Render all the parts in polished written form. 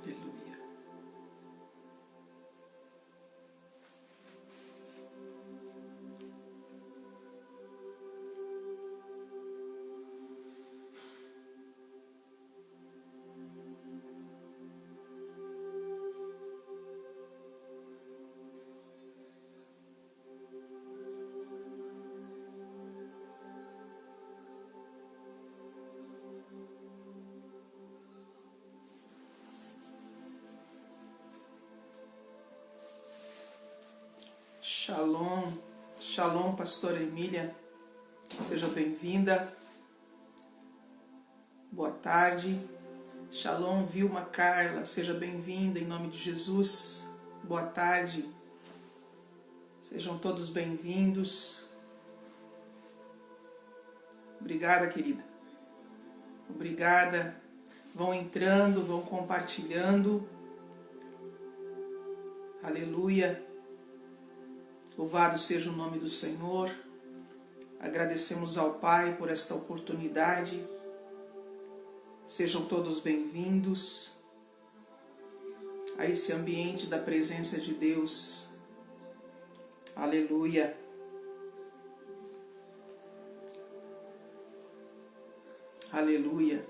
Aleluia. Shalom, shalom, pastora Emília, seja bem-vinda, boa tarde. Shalom, Vilma Carla, seja bem-vinda em nome de Jesus, boa tarde, sejam todos bem-vindos. Obrigada, querida, obrigada, vão entrando, vão compartilhando, aleluia. Louvado seja o nome do Senhor. Agradecemos ao Pai por esta oportunidade. Sejam todos bem-vindos a esse ambiente da presença de Deus. Aleluia. Aleluia.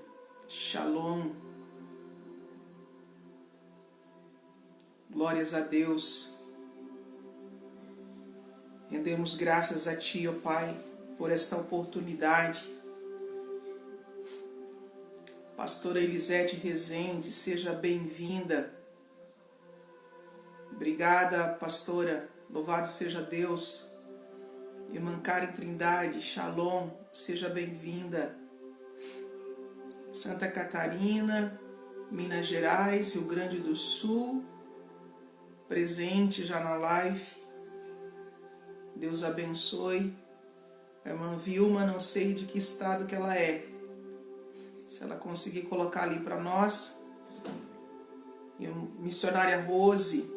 Shalom. Glórias a Deus. Rendemos graças a Ti, ó Pai, por esta oportunidade. Pastora Elisete Rezende, seja bem-vinda. Obrigada, pastora. Louvado seja Deus. Irmã Karen Trindade, Shalom, seja bem-vinda. Santa Catarina, Minas Gerais, Rio Grande do Sul, presente já na live. Deus abençoe. A irmã Vilma, não sei de que estado que ela é. Se ela conseguir colocar ali para nós. E missionária Rose,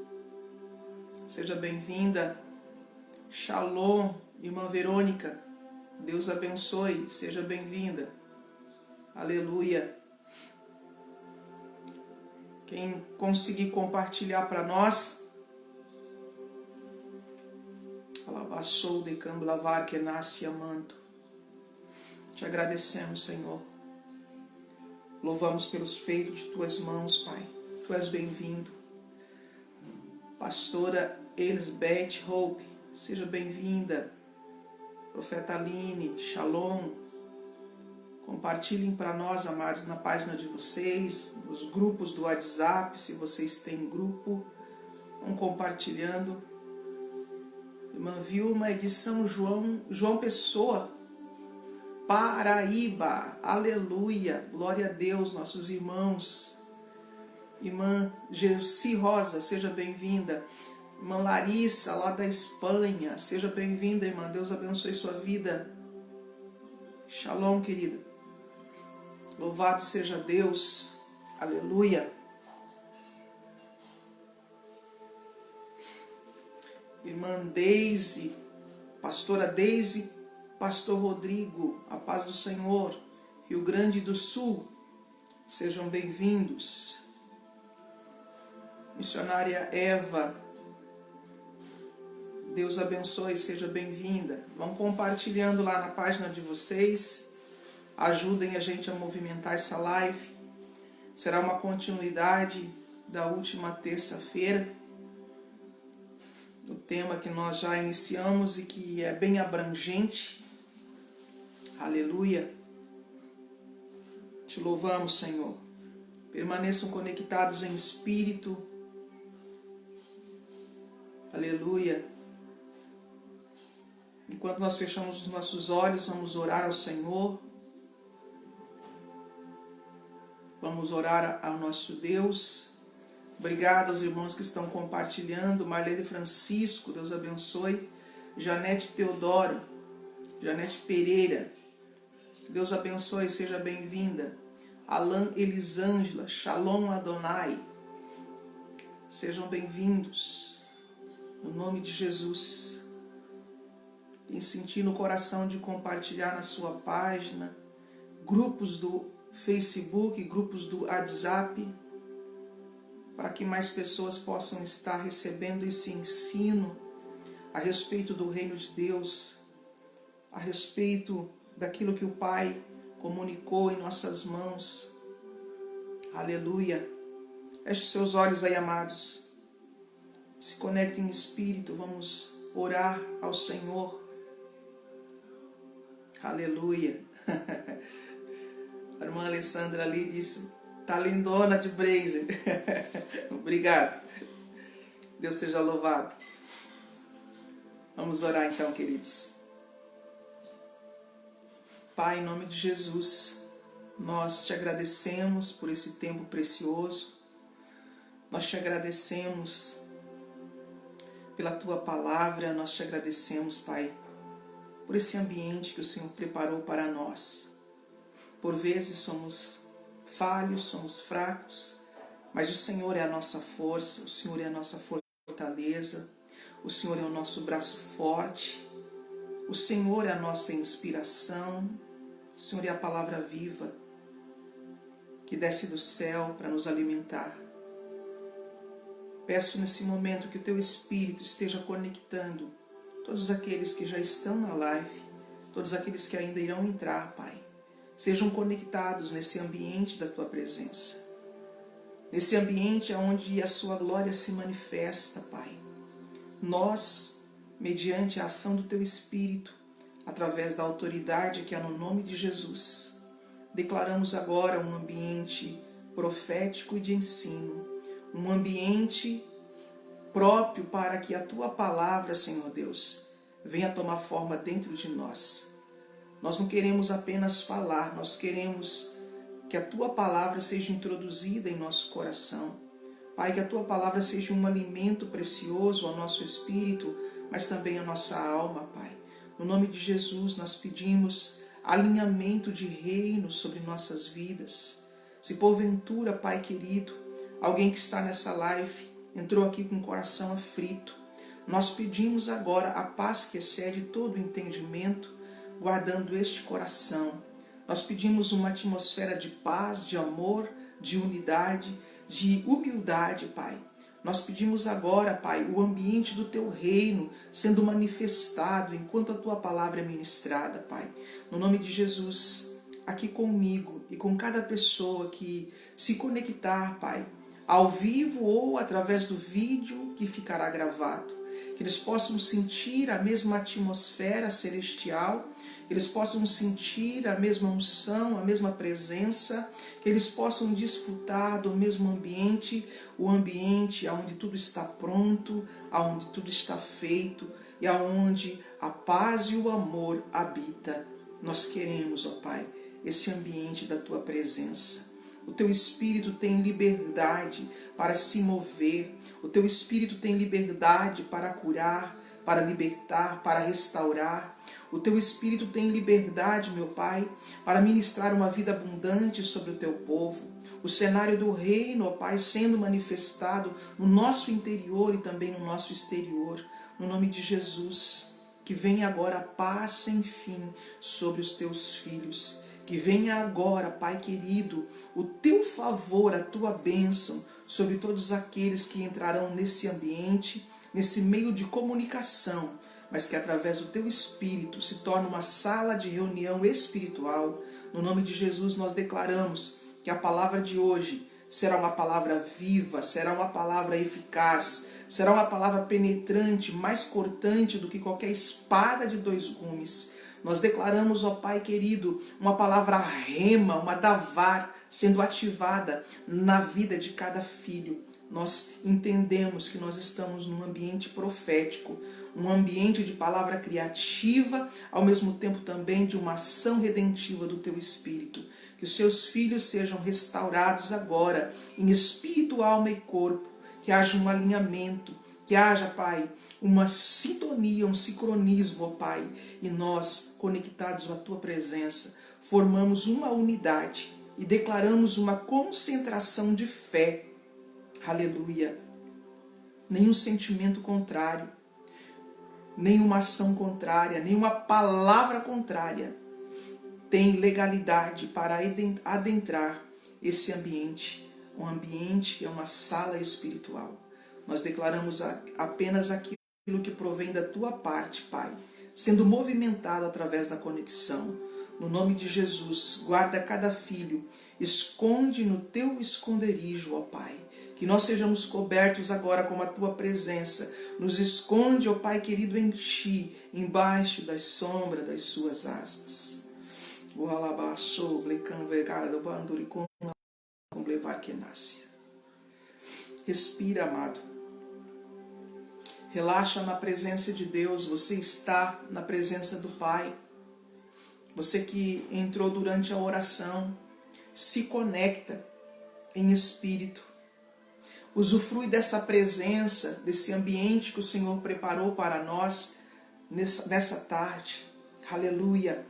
seja bem-vinda. Shalom, irmã Verônica, Deus abençoe, seja bem-vinda. Aleluia. Quem conseguir compartilhar para nós, Alabaçou de Camblavar que nasce amando. Te agradecemos, Senhor. Louvamos pelos feitos de Tuas mãos, Pai. Tu és bem-vindo. Pastora Elisbeth Hope, seja bem-vinda. Profeta Aline, Shalom. Compartilhem para nós, amados, na página de vocês, nos grupos do WhatsApp, se vocês têm grupo. Vão compartilhando. Irmã Vilma é de São João Pessoa, Paraíba, aleluia, glória a Deus, nossos irmãos. Irmã Gelsi Rosa, seja bem-vinda. Irmã Larissa, lá da Espanha, seja bem-vinda, irmã, Deus abençoe sua vida. Shalom, querida. Louvado seja Deus, aleluia. Irmã Deise, pastora Deise, pastor Rodrigo, a paz do Senhor, Rio Grande do Sul, sejam bem-vindos. Missionária Eva, Deus abençoe, seja bem-vinda. Vão compartilhando lá na página de vocês, ajudem a gente a movimentar essa live. Será uma continuidade da última terça-feira, o tema que nós já iniciamos e que é bem abrangente. Aleluia. Te louvamos, Senhor. Permaneçam conectados em espírito. Aleluia. Enquanto nós fechamos os nossos olhos, vamos orar ao Senhor. Vamos orar ao nosso Deus. Obrigado aos irmãos que estão compartilhando. Marlene Francisco, Deus abençoe. Janete Teodoro, Janete Pereira, Deus abençoe, seja bem-vinda. Alan Elisângela, Shalom Adonai, sejam bem-vindos. No nome de Jesus. Quem sentir no coração de compartilhar na sua página, grupos do Facebook, grupos do WhatsApp, para que mais pessoas possam estar recebendo esse ensino a respeito do reino de Deus, a respeito daquilo que o Pai comunicou em nossas mãos. Aleluia. Feche os seus olhos aí, amados. Se conectem em espírito, vamos orar ao Senhor. Aleluia. A irmã Alessandra ali disse, tá lindona de blazer. Obrigado. Deus seja louvado. Vamos orar então, queridos. Pai, em nome de Jesus, nós te agradecemos por esse tempo precioso. Nós te agradecemos pela tua palavra. Nós te agradecemos, Pai, por esse ambiente que o Senhor preparou para nós. Por vezes somos falhos, somos fracos, mas o Senhor é a nossa força, o Senhor é a nossa fortaleza, o Senhor é o nosso braço forte, o Senhor é a nossa inspiração, o Senhor é a palavra viva que desce do céu para nos alimentar. Peço nesse momento que o teu Espírito esteja conectando todos aqueles que já estão na live, todos aqueles que ainda irão entrar, Pai. Sejam conectados nesse ambiente da tua presença. Nesse ambiente onde a sua glória se manifesta, Pai. Nós, mediante a ação do teu Espírito, através da autoridade que há no nome de Jesus, declaramos agora um ambiente profético e de ensino, um ambiente próprio para que a tua palavra, Senhor Deus, venha tomar forma dentro de nós. Nós não queremos apenas falar, nós queremos que a tua palavra seja introduzida em nosso coração. Pai, que a tua palavra seja um alimento precioso ao nosso espírito, mas também à nossa alma, Pai. No nome de Jesus, nós pedimos alinhamento de reino sobre nossas vidas. Se porventura, Pai querido, alguém que está nessa live entrou aqui com o coração aflito, nós pedimos agora a paz que excede todo o entendimento, guardando este coração. Nós pedimos uma atmosfera de paz, de amor, de unidade, de humildade, Pai. Nós pedimos agora, Pai, o ambiente do teu reino sendo manifestado enquanto a tua palavra é ministrada, Pai. No nome de Jesus, aqui comigo e com cada pessoa que se conectar, Pai, ao vivo ou através do vídeo que ficará gravado, que eles possam sentir a mesma atmosfera celestial, que eles possam sentir a mesma unção, a mesma presença, que eles possam desfrutar do mesmo ambiente, o ambiente onde tudo está pronto, onde tudo está feito e onde a paz e o amor habita. Nós queremos, ó Pai, esse ambiente da tua presença. O teu Espírito tem liberdade para se mover. O teu Espírito tem liberdade para curar, para libertar, para restaurar. O teu Espírito tem liberdade, meu Pai, para ministrar uma vida abundante sobre o teu povo. O cenário do reino, ó Pai, sendo manifestado no nosso interior e também no nosso exterior. No nome de Jesus, que venha agora a paz sem fim sobre os teus filhos. Que venha agora, Pai querido, o teu favor, a tua bênção sobre todos aqueles que entrarão nesse ambiente, nesse meio de comunicação, mas que através do teu Espírito se torne uma sala de reunião espiritual. No nome de Jesus nós declaramos que a palavra de hoje será uma palavra viva, será uma palavra eficaz, será uma palavra penetrante, mais cortante do que qualquer espada de dois gumes. Nós declaramos, ó Pai querido, uma palavra rema, uma davar, sendo ativada na vida de cada filho. Nós entendemos que nós estamos num ambiente profético, um ambiente de palavra criativa, ao mesmo tempo também de uma ação redentiva do Teu Espírito. Que os Seus filhos sejam restaurados agora, em espírito, alma e corpo, que haja um alinhamento, que haja, Pai, uma sintonia, um sincronismo, ó Pai, e nós, conectados à Tua presença, formamos uma unidade e declaramos uma concentração de fé. Aleluia. Nenhum sentimento contrário, nenhuma ação contrária, nenhuma palavra contrária tem legalidade para adentrar esse ambiente um ambiente que é uma sala espiritual. Nós declaramos apenas aquilo que provém da tua parte, Pai, sendo movimentado através da conexão. No nome de Jesus, guarda cada filho, esconde no teu esconderijo, ó Pai. Que nós sejamos cobertos agora com a tua presença. Nos esconde, ó Pai querido, em ti, embaixo da sombra das suas asas. Respira, amado. Relaxa na presença de Deus. Você está na presença do Pai. Você que entrou durante a oração, se conecta em espírito. Usufrui dessa presença, desse ambiente que o Senhor preparou para nós nessa tarde. Aleluia.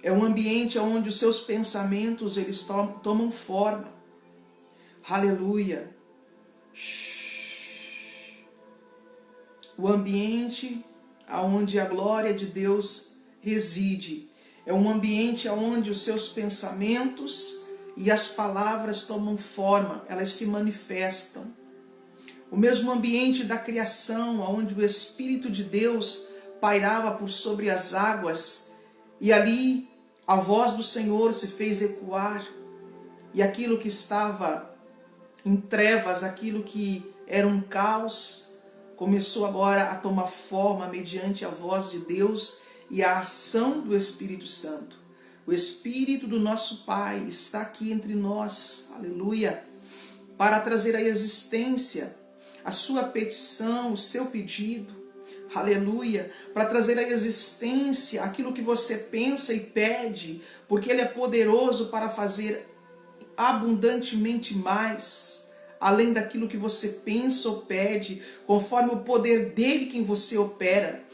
É um ambiente onde os seus pensamentos eles tomam forma. Aleluia. O ambiente onde a glória de Deus reside. É um ambiente onde os seus pensamentos e as palavras tomam forma, elas se manifestam. O mesmo ambiente da criação, onde o Espírito de Deus pairava por sobre as águas, e ali a voz do Senhor se fez ecoar, e aquilo que estava em trevas, aquilo que era um caos, começou agora a tomar forma mediante a voz de Deus e a ação do Espírito Santo. O Espírito do nosso Pai está aqui entre nós, aleluia, para trazer à existência a sua petição, o seu pedido, aleluia, para trazer à existência aquilo que você pensa e pede, porque Ele é poderoso para fazer abundantemente mais, além daquilo que você pensa ou pede, conforme o poder dele que em você opera.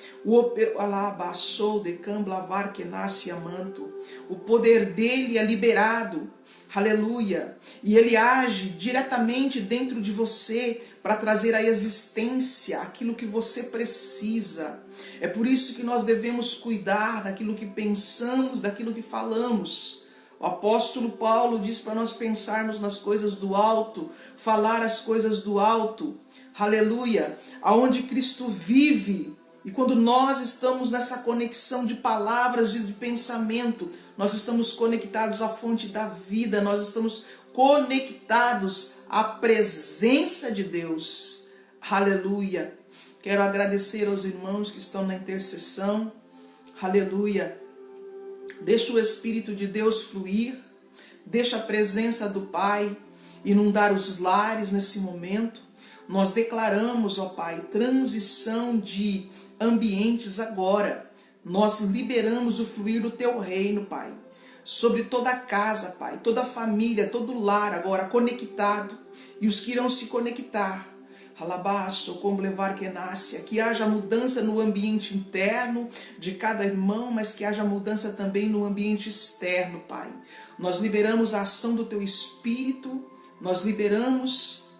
O poder dele é liberado, aleluia, e ele age diretamente dentro de você para trazer à existência aquilo que você precisa. É por isso que nós devemos cuidar daquilo que pensamos, daquilo que falamos. O apóstolo Paulo diz para nós pensarmos nas coisas do alto, falar as coisas do alto, aleluia, aonde Cristo vive. E quando nós estamos nessa conexão de palavras, de pensamento, nós estamos conectados à fonte da vida, nós estamos conectados à presença de Deus, aleluia. Quero agradecer aos irmãos que estão na intercessão, aleluia. Deixa o Espírito de Deus fluir, deixa a presença do Pai inundar os lares nesse momento. Nós declaramos, ó Pai, transição de ambientes agora. Nós liberamos o fluir do Teu reino, Pai, sobre toda a casa, Pai, toda a família, todo lar agora conectado, e os que irão se conectar. Que haja mudança no ambiente interno de cada irmão, mas que haja mudança também no ambiente externo, Pai. Nós liberamos a ação do Teu Espírito, nós liberamos,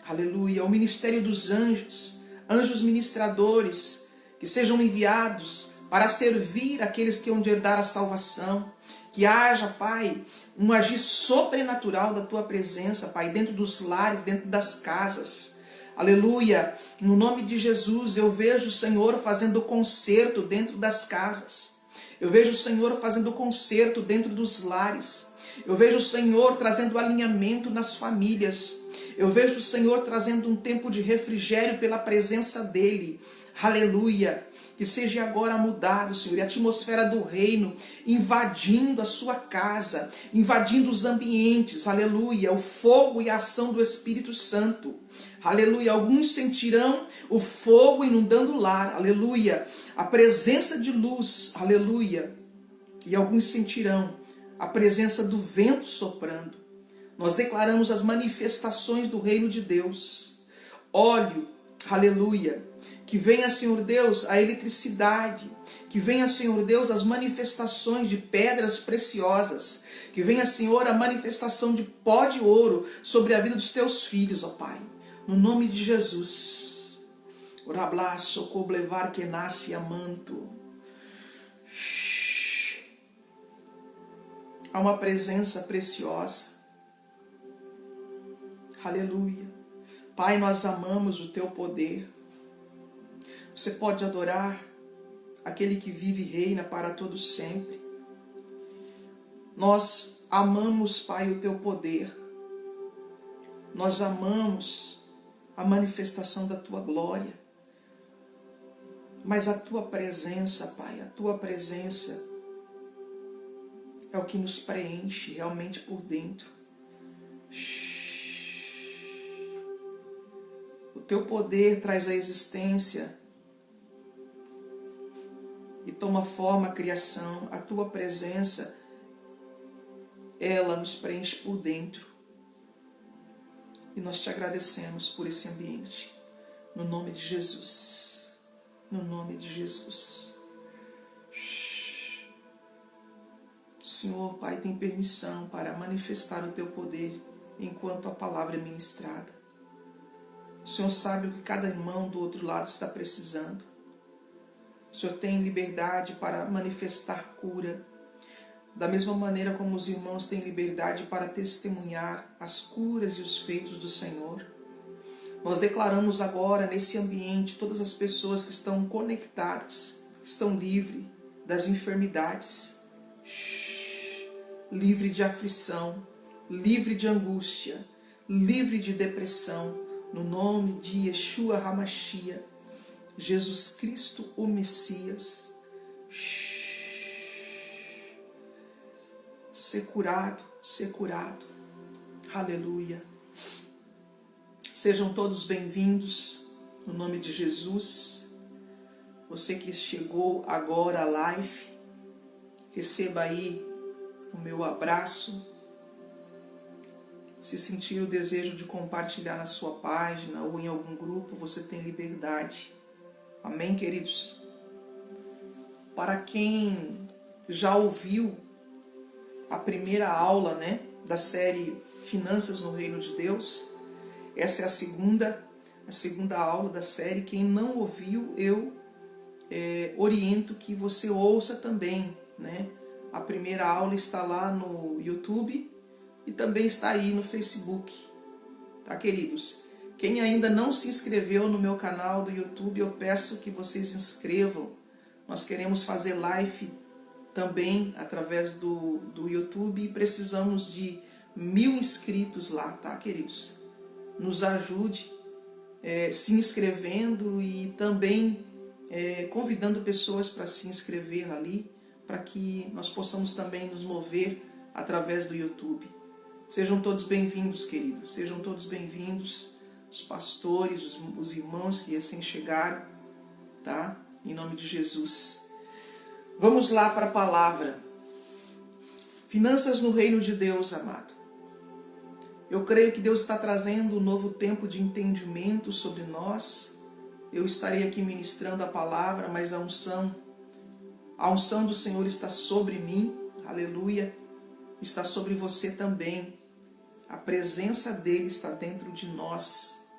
aleluia, o ministério dos anjos, anjos ministradores, que sejam enviados para servir aqueles que hão de herdar a salvação. Que haja, Pai, um agir sobrenatural da Tua presença, Pai, dentro dos lares, dentro das casas. Aleluia, no nome de Jesus eu vejo o Senhor fazendo concerto dentro das casas. Eu vejo o Senhor fazendo concerto dentro dos lares. Eu vejo o Senhor trazendo alinhamento nas famílias. Eu vejo o Senhor trazendo um tempo de refrigério pela presença dEle. Aleluia. Que seja agora mudado, Senhor, e a atmosfera do reino invadindo a sua casa, invadindo os ambientes, aleluia, o fogo e a ação do Espírito Santo, aleluia. Alguns sentirão o fogo inundando o lar, aleluia, a presença de luz, aleluia, e alguns sentirão a presença do vento soprando. Nós declaramos as manifestações do reino de Deus, óleo, aleluia. Que venha, Senhor Deus, a eletricidade. Que venha, Senhor Deus, as manifestações de pedras preciosas. Que venha, Senhor, a manifestação de pó de ouro sobre a vida dos Teus filhos, ó Pai. No nome de Jesus. Orablaço, coblevar que nasce amanto. Há uma presença preciosa. Aleluia. Pai, nós amamos o teu poder. Você pode adorar aquele que vive e reina para todo sempre. Nós amamos, Pai, o teu poder. Nós amamos a manifestação da tua glória. Mas a tua presença, Pai, a tua presença é o que nos preenche realmente por dentro. O teu poder traz a existência e toma forma a criação. A tua presença, ela nos preenche por dentro. E nós te agradecemos por esse ambiente. No nome de Jesus. No nome de Jesus. Senhor, Pai, tem permissão para manifestar o teu poder enquanto a palavra é ministrada. O Senhor sabe o que cada irmão do outro lado está precisando. O Senhor tem liberdade para manifestar cura, da mesma maneira como os irmãos têm liberdade para testemunhar as curas e os feitos do Senhor. Nós declaramos agora nesse ambiente todas as pessoas que estão conectadas, estão livres das enfermidades, livre de aflição, livre de angústia, livre de depressão, no nome de Yeshua HaMashiach, Jesus Cristo, o Messias. Ser curado, ser curado. Aleluia. Sejam todos bem-vindos, no nome de Jesus. Você que chegou agora à live, receba aí o meu abraço. Se sentir o desejo de compartilhar na sua página ou em algum grupo, você tem liberdade. Amém, queridos? Para quem já ouviu a primeira aula, da série Finanças no Reino de Deus, essa é a segunda aula da série. Quem não ouviu, eu oriento que você ouça também, A primeira aula está lá no YouTube e também está aí no Facebook, tá, queridos? Quem ainda não se inscreveu no meu canal do YouTube, eu peço que vocês se inscrevam. Nós queremos fazer live também através do YouTube e precisamos de 1000 inscritos lá, tá, queridos? Nos ajude se inscrevendo e também convidando pessoas para se inscrever ali, para que nós possamos também nos mover através do YouTube. Sejam todos bem-vindos, queridos. Sejam todos bem-vindos, os pastores, os irmãos que assim chegaram, tá? Em nome de Jesus. Vamos lá para a palavra. Finanças no reino de Deus, amado. Eu creio que Deus está trazendo um novo tempo de entendimento sobre nós. Eu estarei aqui ministrando a palavra, mas a unção do Senhor está sobre mim. Aleluia. Está sobre você também. A presença dele está dentro de nós.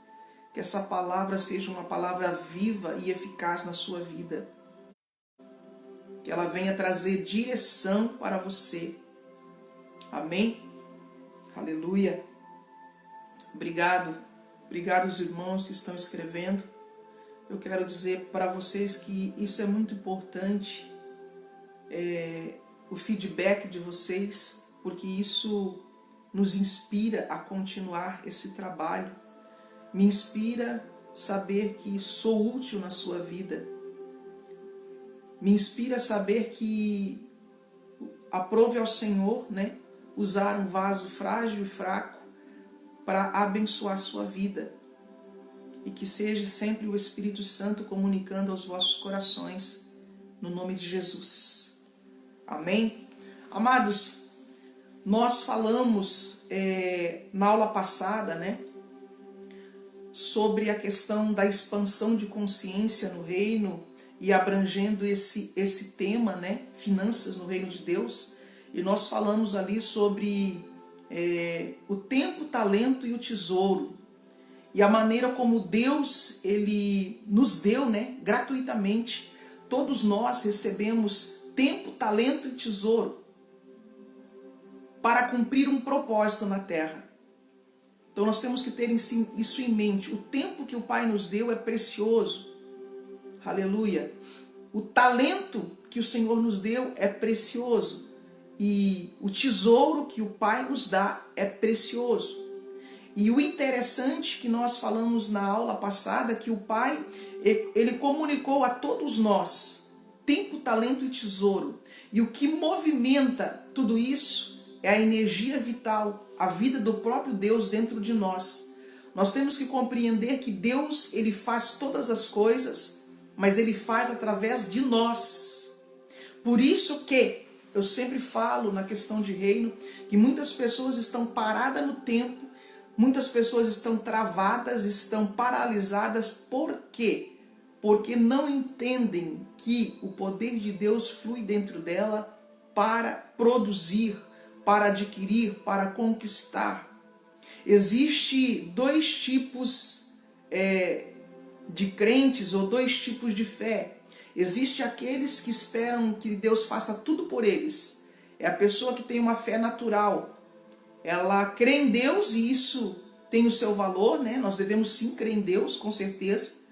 Que essa palavra seja uma palavra viva e eficaz na sua vida. Que ela venha trazer direção para você. Amém? Aleluia. Obrigado. Obrigado aos irmãos que estão escrevendo. Eu quero dizer para vocês que isso é muito importante. O feedback de vocês, porque isso nos inspira a continuar esse trabalho. Me inspira saber que sou útil na sua vida. Me inspira saber que aprove ao Senhor, usar um vaso frágil e fraco para abençoar a sua vida. E que seja sempre o Espírito Santo comunicando aos vossos corações, no nome de Jesus. Amém? Amados, nós falamos na aula passada, sobre a questão da expansão de consciência no reino e abrangendo esse tema, finanças no reino de Deus. E nós falamos ali sobre o tempo, o talento e o tesouro. E a maneira como Deus ele nos deu, gratuitamente. Todos nós recebemos tempo, talento e tesouro para cumprir um propósito na terra. Então nós temos que ter isso em mente. O tempo que o Pai nos deu é precioso. Aleluia. O talento que o Senhor nos deu é precioso. E o tesouro que o Pai nos dá é precioso. E o interessante que nós falamos na aula passada, que o Pai, ele comunicou a todos nós tempo, talento e tesouro. E o que movimenta tudo isso é a energia vital, a vida do próprio Deus dentro de nós. Nós temos que compreender que Deus, ele faz todas as coisas, mas ele faz através de nós. Por isso que eu sempre falo na questão de reino, que muitas pessoas estão paradas no tempo, muitas pessoas estão travadas, estão paralisadas. Por quê? Porque não entendem que o poder de Deus flui dentro dela para produzir, para adquirir, para conquistar. Existem dois tipos de crentes ou dois tipos de fé. Existem aqueles que esperam que Deus faça tudo por eles. É a pessoa que tem uma fé natural. Ela crê em Deus e isso tem o seu valor, né? Nós devemos sim crer em Deus, com certeza.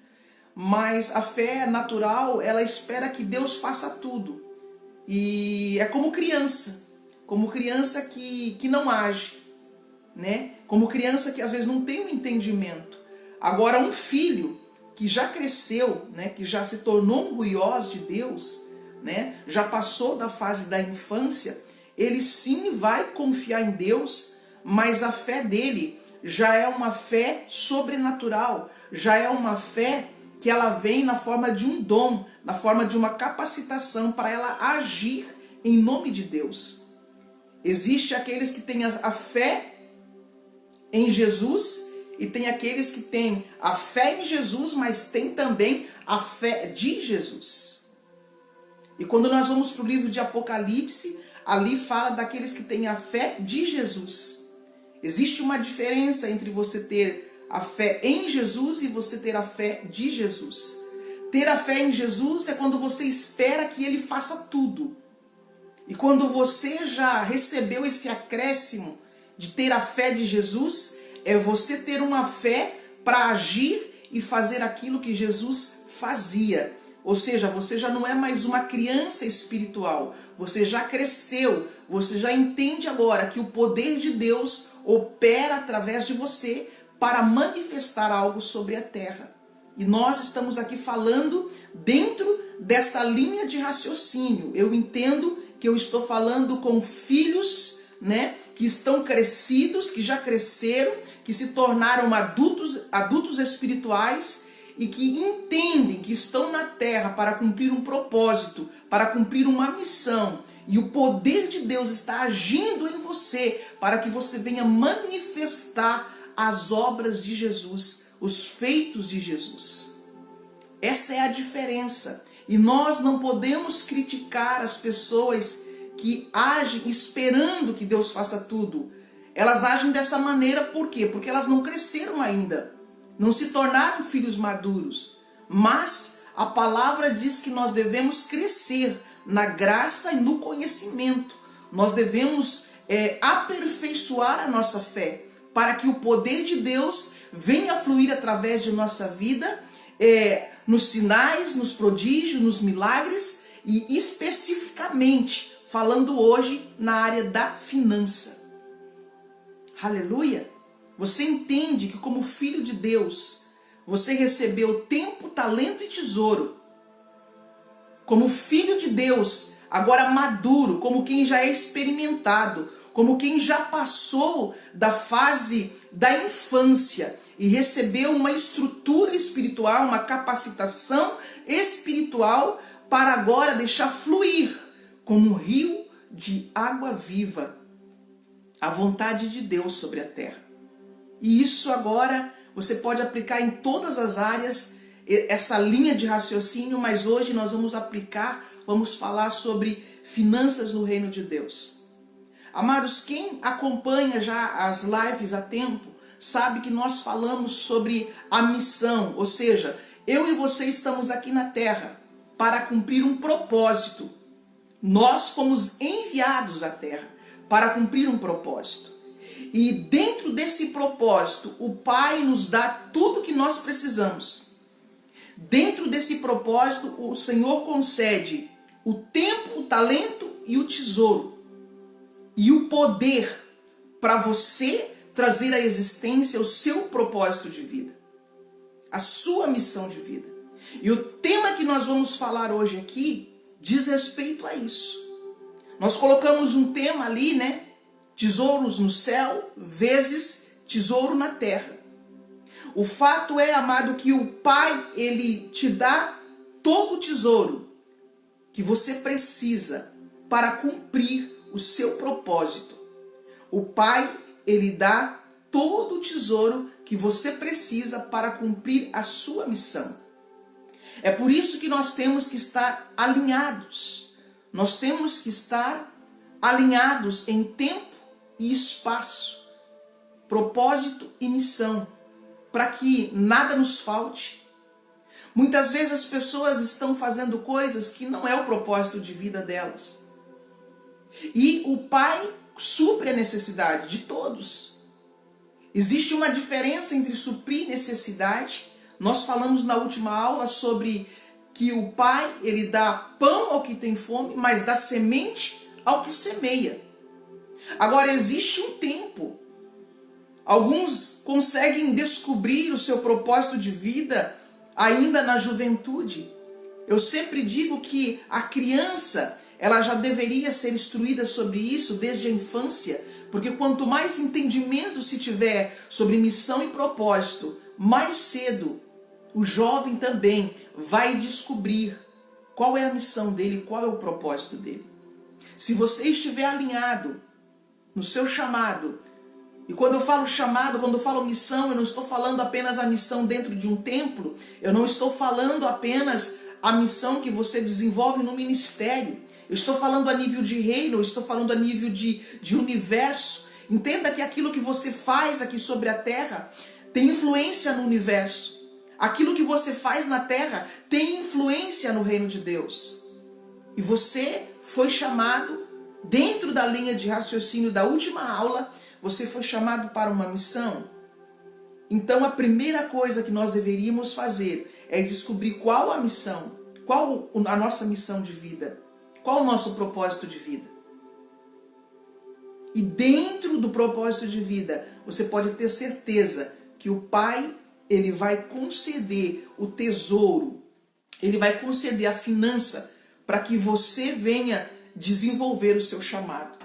Mas a fé natural, ela espera que Deus faça tudo. E é como criança que não age, né? Como criança que às vezes não tem um entendimento. Agora um filho que já cresceu, né? Que já se tornou um ruioso de Deus, né? Já passou da fase da infância, ele sim vai confiar em Deus, mas a fé dele já é uma fé sobrenatural, já é uma fé que ela vem na forma de um dom, na forma de uma capacitação para ela agir em nome de Deus. Existe aqueles que têm a fé em Jesus e tem aqueles que têm a fé em Jesus, mas tem também a fé de Jesus. E quando nós vamos para o livro de Apocalipse, ali fala daqueles que têm a fé de Jesus. Existe uma diferença entre você ter a fé em Jesus e você ter a fé de Jesus. Ter a fé em Jesus é quando você espera que Ele faça tudo. E quando você já recebeu esse acréscimo de ter a fé de Jesus, é você ter uma fé para agir e fazer aquilo que Jesus fazia. Ou seja, você já não é mais uma criança espiritual. Você já cresceu. Você já entende agora que o poder de Deus opera através de você para manifestar algo sobre a terra. E nós estamos aqui falando dentro dessa linha de raciocínio. Eu entendo que eu estou falando com filhos, né, que estão crescidos, que já cresceram, que se tornaram adultos espirituais e que entendem que estão na terra para cumprir um propósito, para cumprir uma missão. E o poder de Deus está agindo em você para que você venha manifestar as obras de Jesus, os feitos de Jesus. Essa é a diferença. E nós não podemos criticar as pessoas que agem esperando que Deus faça tudo. Elas agem dessa maneira por quê? Porque elas não cresceram ainda. Não se tornaram filhos maduros. Mas a palavra diz que nós devemos crescer na graça e no conhecimento. Nós devemos aperfeiçoar a nossa fé para que o poder de Deus venha fluir através de nossa vida, nos sinais, nos prodígios, nos milagres e especificamente falando hoje na área da finança. Aleluia! Você entende que como filho de Deus, você recebeu tempo, talento e tesouro. Como filho de Deus, agora maduro, como quem já é experimentado, como quem já passou da fase da infância e recebeu uma estrutura espiritual, uma capacitação espiritual para agora deixar fluir como um rio de água viva a vontade de Deus sobre a terra. E isso agora você pode aplicar em todas as áreas, essa linha de raciocínio, mas hoje nós vamos vamos falar sobre finanças no reino de Deus. Amados, quem acompanha já as lives há tempo, sabe que nós falamos sobre a missão, ou seja, eu e você estamos aqui na terra para cumprir um propósito. Nós fomos enviados à terra para cumprir um propósito. E dentro desse propósito, o Pai nos dá tudo que nós precisamos. Dentro desse propósito, o Senhor concede o tempo, o talento e o tesouro. E o poder para você trazer à existência o seu propósito de vida. A sua missão de vida. E o tema que nós vamos falar hoje aqui diz respeito a isso. Nós colocamos um tema ali, né? Tesouros no céu vezes tesouro na terra. O fato é, amado, que o Pai, Ele te dá todo o tesouro que você precisa para cumprir o seu propósito. O Pai, Ele dá todo o tesouro que você precisa para cumprir a sua missão. É por isso que nós temos que estar alinhados. Nós temos que estar alinhados em tempo e espaço, propósito e missão, para que nada nos falte. Muitas vezes as pessoas estão fazendo coisas que não é o propósito de vida delas. E o Pai supre a necessidade de todos. Existe uma diferença entre suprir necessidade. Nós falamos na última aula sobre que o Pai, Ele dá pão ao que tem fome, mas dá semente ao que semeia. Agora, existe um tempo. Alguns conseguem descobrir o seu propósito de vida ainda na juventude. Eu sempre digo que a criança, ela já deveria ser instruída sobre isso desde a infância, porque quanto mais entendimento se tiver sobre missão e propósito, mais cedo o jovem também vai descobrir qual é a missão dele, qual é o propósito dele. Se você estiver alinhado no seu chamado, e quando eu falo chamado, quando eu falo missão, eu não estou falando apenas a missão dentro de um templo, eu não estou falando apenas a missão que você desenvolve no ministério, eu estou falando a nível de reino, eu estou falando a nível de universo. Entenda que aquilo que você faz aqui sobre a terra tem influência no universo. Aquilo que você faz na terra tem influência no reino de Deus. E você foi chamado, dentro da linha de raciocínio da última aula, você foi chamado para uma missão. Então a primeira coisa que nós deveríamos fazer é descobrir qual a missão, qual a nossa missão de vida, qual o nosso propósito de vida. E dentro do propósito de vida, você pode ter certeza que o Pai, Ele vai conceder o tesouro, Ele vai conceder a finança para que você venha desenvolver o seu chamado.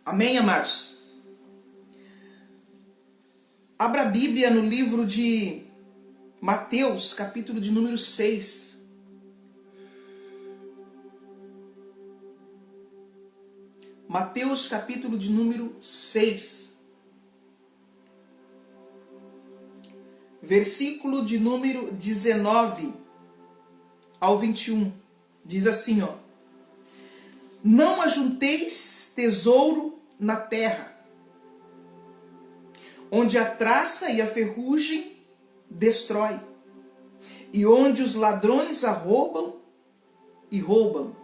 Amém, amados? Abra a Bíblia no livro de Mateus, capítulo de número 6. Mateus, capítulo de número 6. Versículo de número 19 ao 21. Diz assim, ó: Não ajunteis tesouro na terra, onde a traça e a ferrugem destrói, e onde os ladrões arrombam e roubam.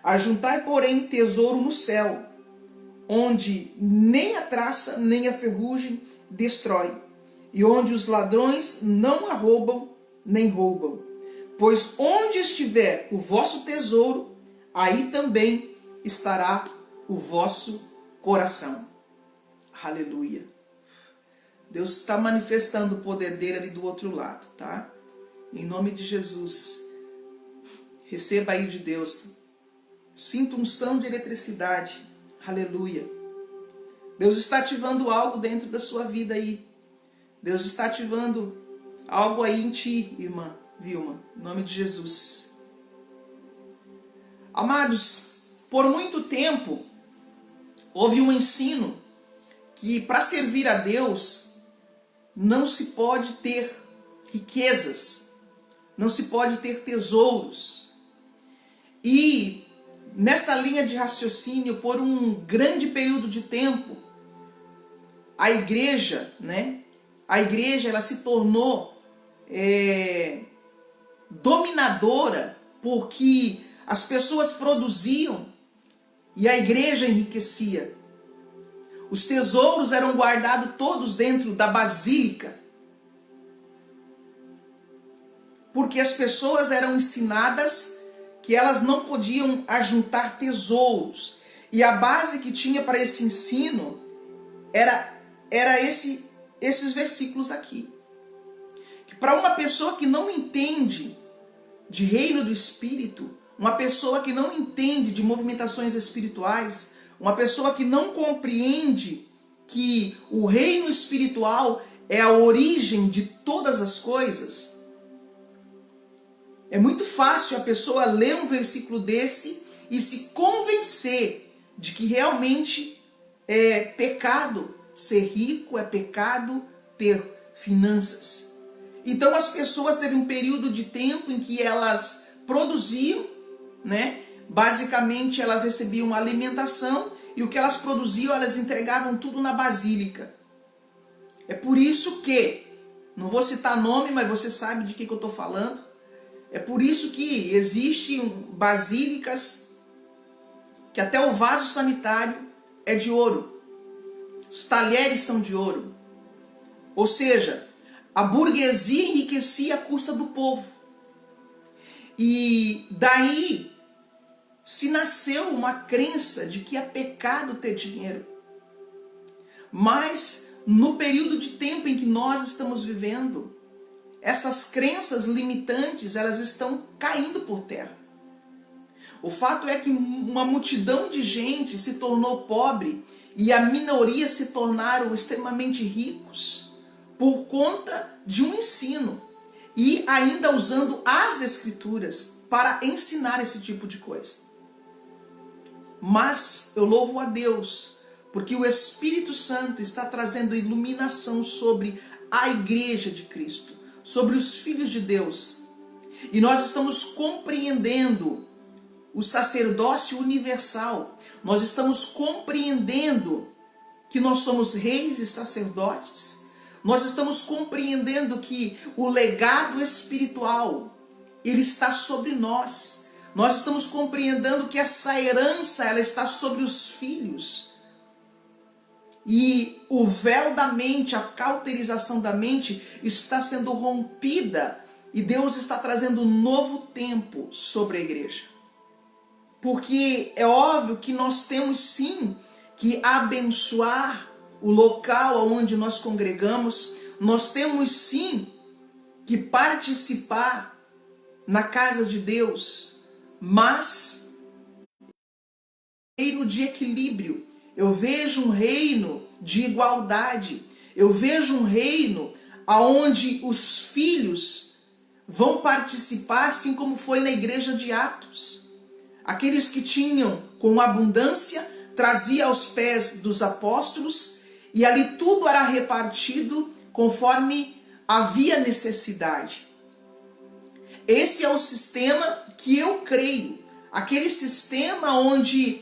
Ajuntai, porém, tesouro no céu, onde nem a traça nem a ferrugem destrói, e onde os ladrões não arrombam nem roubam. Pois onde estiver o vosso tesouro, aí também estará o vosso coração. Aleluia. Deus está manifestando o poder dele ali do outro lado, tá? Em nome de Jesus, receba aí de Deus. Sinta unção de eletricidade. Aleluia. Deus está ativando algo dentro da sua vida aí. Deus está ativando algo aí em ti, irmã Vilma. Em nome de Jesus. Amados, por muito tempo, houve um ensino que para servir a Deus não se pode ter riquezas, não se pode ter tesouros. E nessa linha de raciocínio, por um grande período de tempo, a igreja, ela se tornou dominadora porque as pessoas produziam e a igreja enriquecia. Os tesouros eram guardados todos dentro da basílica, porque as pessoas eram ensinadas que elas não podiam ajuntar tesouros. E a base que tinha para esse ensino era esses versículos aqui. Para uma pessoa que não entende de reino do Espírito, uma pessoa que não entende de movimentações espirituais, uma pessoa que não compreende que o reino espiritual é a origem de todas as coisas, é muito fácil a pessoa ler um versículo desse e se convencer de que realmente é pecado ser rico, é pecado ter finanças. Então as pessoas teve um período de tempo em que elas produziam, né? Basicamente elas recebiam alimentação e o que elas produziam elas entregavam tudo na basílica. É por isso que, não vou citar nome, mas você sabe de que eu estou falando. É por isso que existem basílicas que até o vaso sanitário é de ouro. Os talheres são de ouro. Ou seja, a burguesia enriquecia à custa do povo. E daí se nasceu uma crença de que é pecado ter dinheiro. Mas no período de tempo em que nós estamos vivendo, essas crenças limitantes, elas estão caindo por terra. O fato é que uma multidão de gente se tornou pobre e a minoria se tornaram extremamente ricos por conta de um ensino e ainda usando as escrituras para ensinar esse tipo de coisa. Mas eu louvo a Deus porque o Espírito Santo está trazendo iluminação sobre a igreja de Cristo, sobre os filhos de Deus. E nós estamos compreendendo o sacerdócio universal. Nós estamos compreendendo que nós somos reis e sacerdotes. Nós estamos compreendendo que o legado espiritual, ele está sobre nós. Nós estamos compreendendo que essa herança, ela está sobre os filhos. E o véu da mente, a cauterização da mente está sendo rompida. E Deus está trazendo um novo tempo sobre a igreja. Porque é óbvio que nós temos sim que abençoar o local onde nós congregamos. Nós temos sim que participar na casa de Deus. Mas reino de equilíbrio. Eu vejo um reino de igualdade. Eu vejo um reino onde os filhos vão participar, assim como foi na igreja de Atos. Aqueles que tinham com abundância, trazia aos pés dos apóstolos, e ali tudo era repartido conforme havia necessidade. Esse é o sistema que eu creio. Aquele sistema onde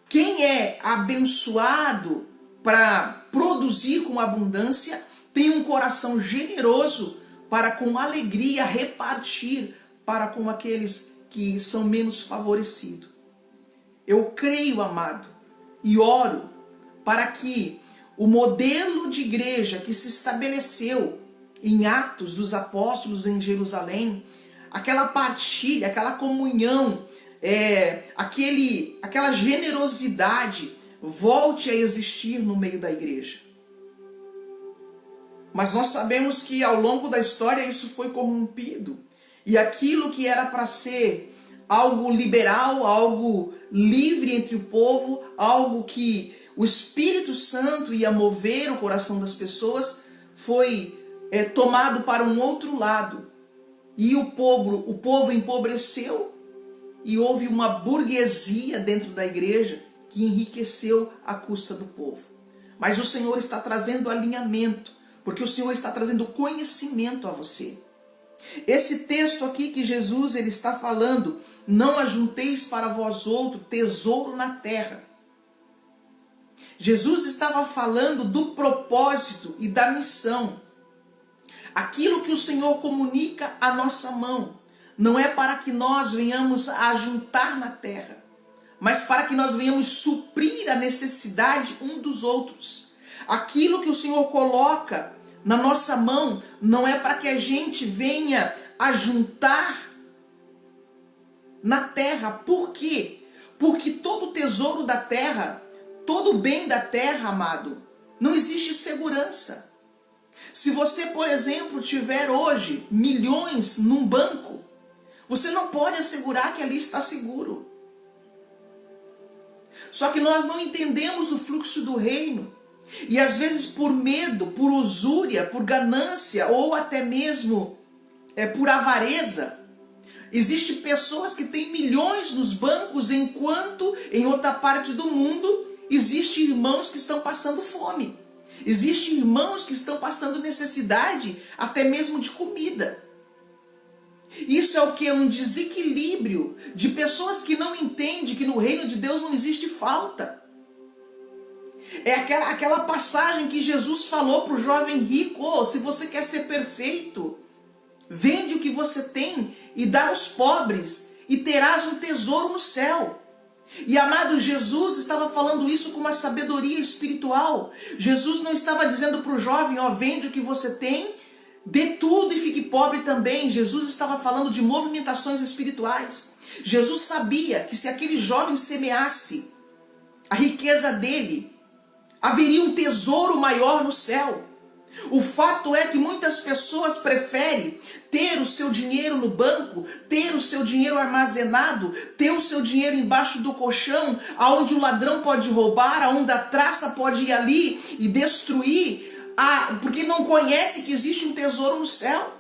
quem é abençoado para produzir com abundância tem um coração generoso para com alegria repartir para com aqueles que são menos favorecidos. Eu creio, amado, e oro para que o modelo de igreja que se estabeleceu em Atos dos Apóstolos em Jerusalém, aquela partilha, aquela comunhão, aquela generosidade volte a existir no meio da igreja. Mas nós sabemos que ao longo da história isso foi corrompido. E aquilo que era para ser algo liberal, algo livre entre o povo, algo que o Espírito Santo ia mover o coração das pessoas, foi tomado para um outro lado. E o povo empobreceu e houve uma burguesia dentro da igreja que enriqueceu à custa do povo. Mas o Senhor está trazendo alinhamento, porque o Senhor está trazendo conhecimento a você. Esse texto aqui que Jesus ele está falando, não ajunteis para vós outro tesouro na terra. Jesus estava falando do propósito e da missão. Aquilo que o Senhor comunica à nossa mão. não é para que nós venhamos a ajuntar na terra, mas para que nós venhamos suprir a necessidade um dos outros. Aquilo que o Senhor coloca na nossa mão não é para que a gente venha a juntar na terra. Por quê? Porque todo o tesouro da terra, todo o bem da terra, amado, não existe segurança. Se você, por exemplo, tiver hoje milhões num banco, você não pode assegurar que ali está seguro. Só que nós não entendemos o fluxo do reino. E às vezes por medo, por usúria, por ganância ou até mesmo por avareza, existem pessoas que têm milhões nos bancos, enquanto em outra parte do mundo existem irmãos que estão passando fome. Existem irmãos que estão passando necessidade até mesmo de comida. Isso é o que? Um desequilíbrio de pessoas que não entendem que no reino de Deus não existe falta. É aquela passagem que Jesus falou para o jovem rico: oh, se você quer ser perfeito, vende o que você tem e dá aos pobres, e terás um tesouro no céu. E amado, Jesus estava falando isso com uma sabedoria espiritual. Jesus não estava dizendo para o jovem: ó, vende o que você tem, dê tudo e fique pobre também. Jesus estava falando de movimentações espirituais. Jesus sabia que se aquele jovem semeasse a riqueza dele, haveria um tesouro maior no céu. O fato é que muitas pessoas preferem ter o seu dinheiro no banco, ter o seu dinheiro armazenado, ter o seu dinheiro embaixo do colchão, aonde o ladrão pode roubar, aonde a traça pode ir ali e destruir, porque não conhece que existe um tesouro no céu.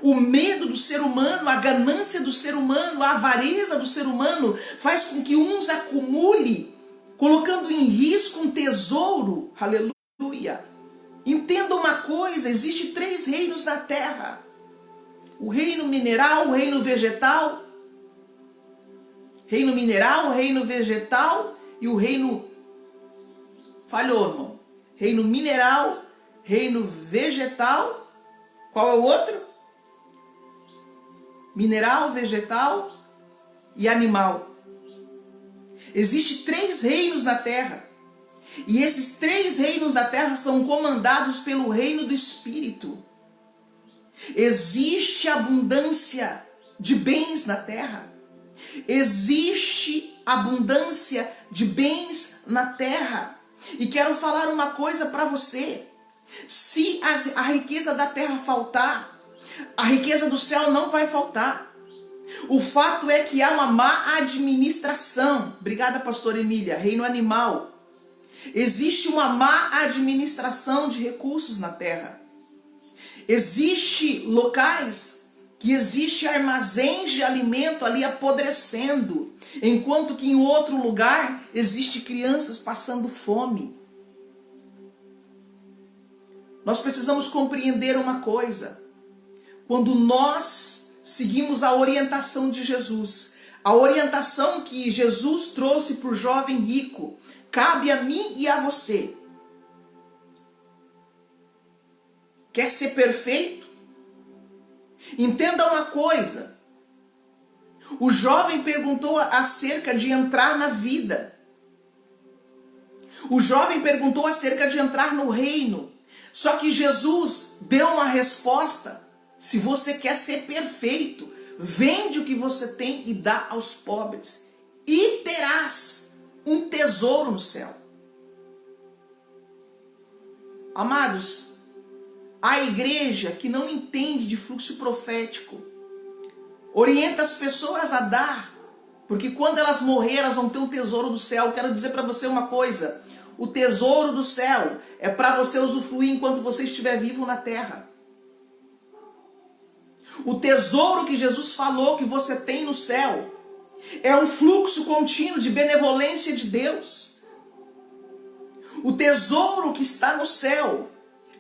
O medo do ser humano, a ganância do ser humano, a avareza do ser humano faz com que uns acumule, colocando em risco um tesouro. Aleluia. Entenda uma coisa: existem 3 reinos na terra: o reino mineral, o reino vegetal, reino vegetal e o reino, falhou, irmão, reino mineral, reino vegetal, qual é o outro? Mineral, vegetal e animal. Existem 3 reinos na terra. E esses 3 reinos da terra são comandados pelo reino do Espírito. Existe abundância de bens na terra. Existe abundância de bens na terra. E quero falar uma coisa para você. Se a riqueza da terra faltar, a riqueza do céu não vai faltar. O fato é que há uma má administração. Obrigada, pastora Emília. Reino animal. Existe uma má administração de recursos na terra. Existem locais que existem armazéns de alimento ali apodrecendo, enquanto que em outro lugar existem crianças passando fome. Nós precisamos compreender uma coisa: quando nós seguimos a orientação de Jesus, a orientação que Jesus trouxe para o jovem rico, cabe a mim e a você. Quer ser perfeito? Entenda uma coisa: o jovem perguntou acerca de entrar na vida. O jovem perguntou acerca de entrar no reino. Só que Jesus deu uma resposta: se você quer ser perfeito, vende o que você tem e dá aos pobres, e terás um tesouro no céu. Amados, a igreja que não entende de fluxo profético orienta as pessoas a dar, porque quando elas morrerem, elas vão ter um tesouro do céu. Eu quero dizer para você uma coisa: o tesouro do céu é para você usufruir enquanto você estiver vivo na terra. O tesouro que Jesus falou que você tem no céu é um fluxo contínuo de benevolência de Deus. O tesouro que está no céu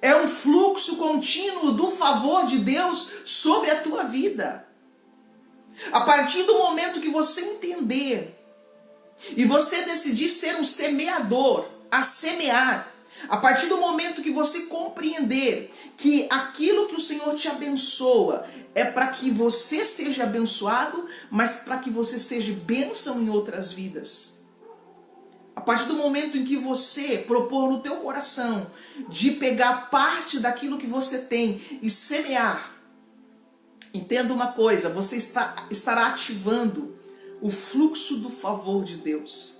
é um fluxo contínuo do favor de Deus sobre a tua vida. A partir do momento que você entender e você decidir ser um semeador, a semear, A partir do momento que você compreender que aquilo que o Senhor te abençoa é para que você seja abençoado, mas para que você seja bênção em outras vidas. A partir do momento em que você propor no teu coração de pegar parte daquilo que você tem e semear, entenda uma coisa, você estará ativando o fluxo do favor de Deus.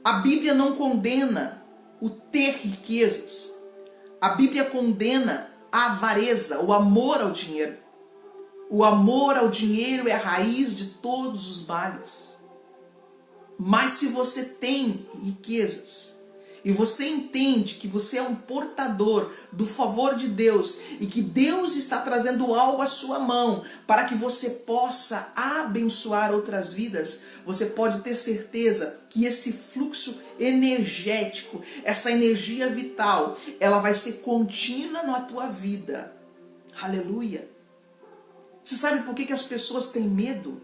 A Bíblia não condena o ter riquezas. A Bíblia condena a avareza, o amor ao dinheiro. O amor ao dinheiro é a raiz de todos os males. Mas se você tem riquezas e você entende que você é um portador do favor de Deus e que Deus está trazendo algo à sua mão para que você possa abençoar outras vidas, você pode ter certeza que esse fluxo energético, essa energia vital, ela vai ser contínua na tua vida. Aleluia! Você sabe por que as pessoas têm medo?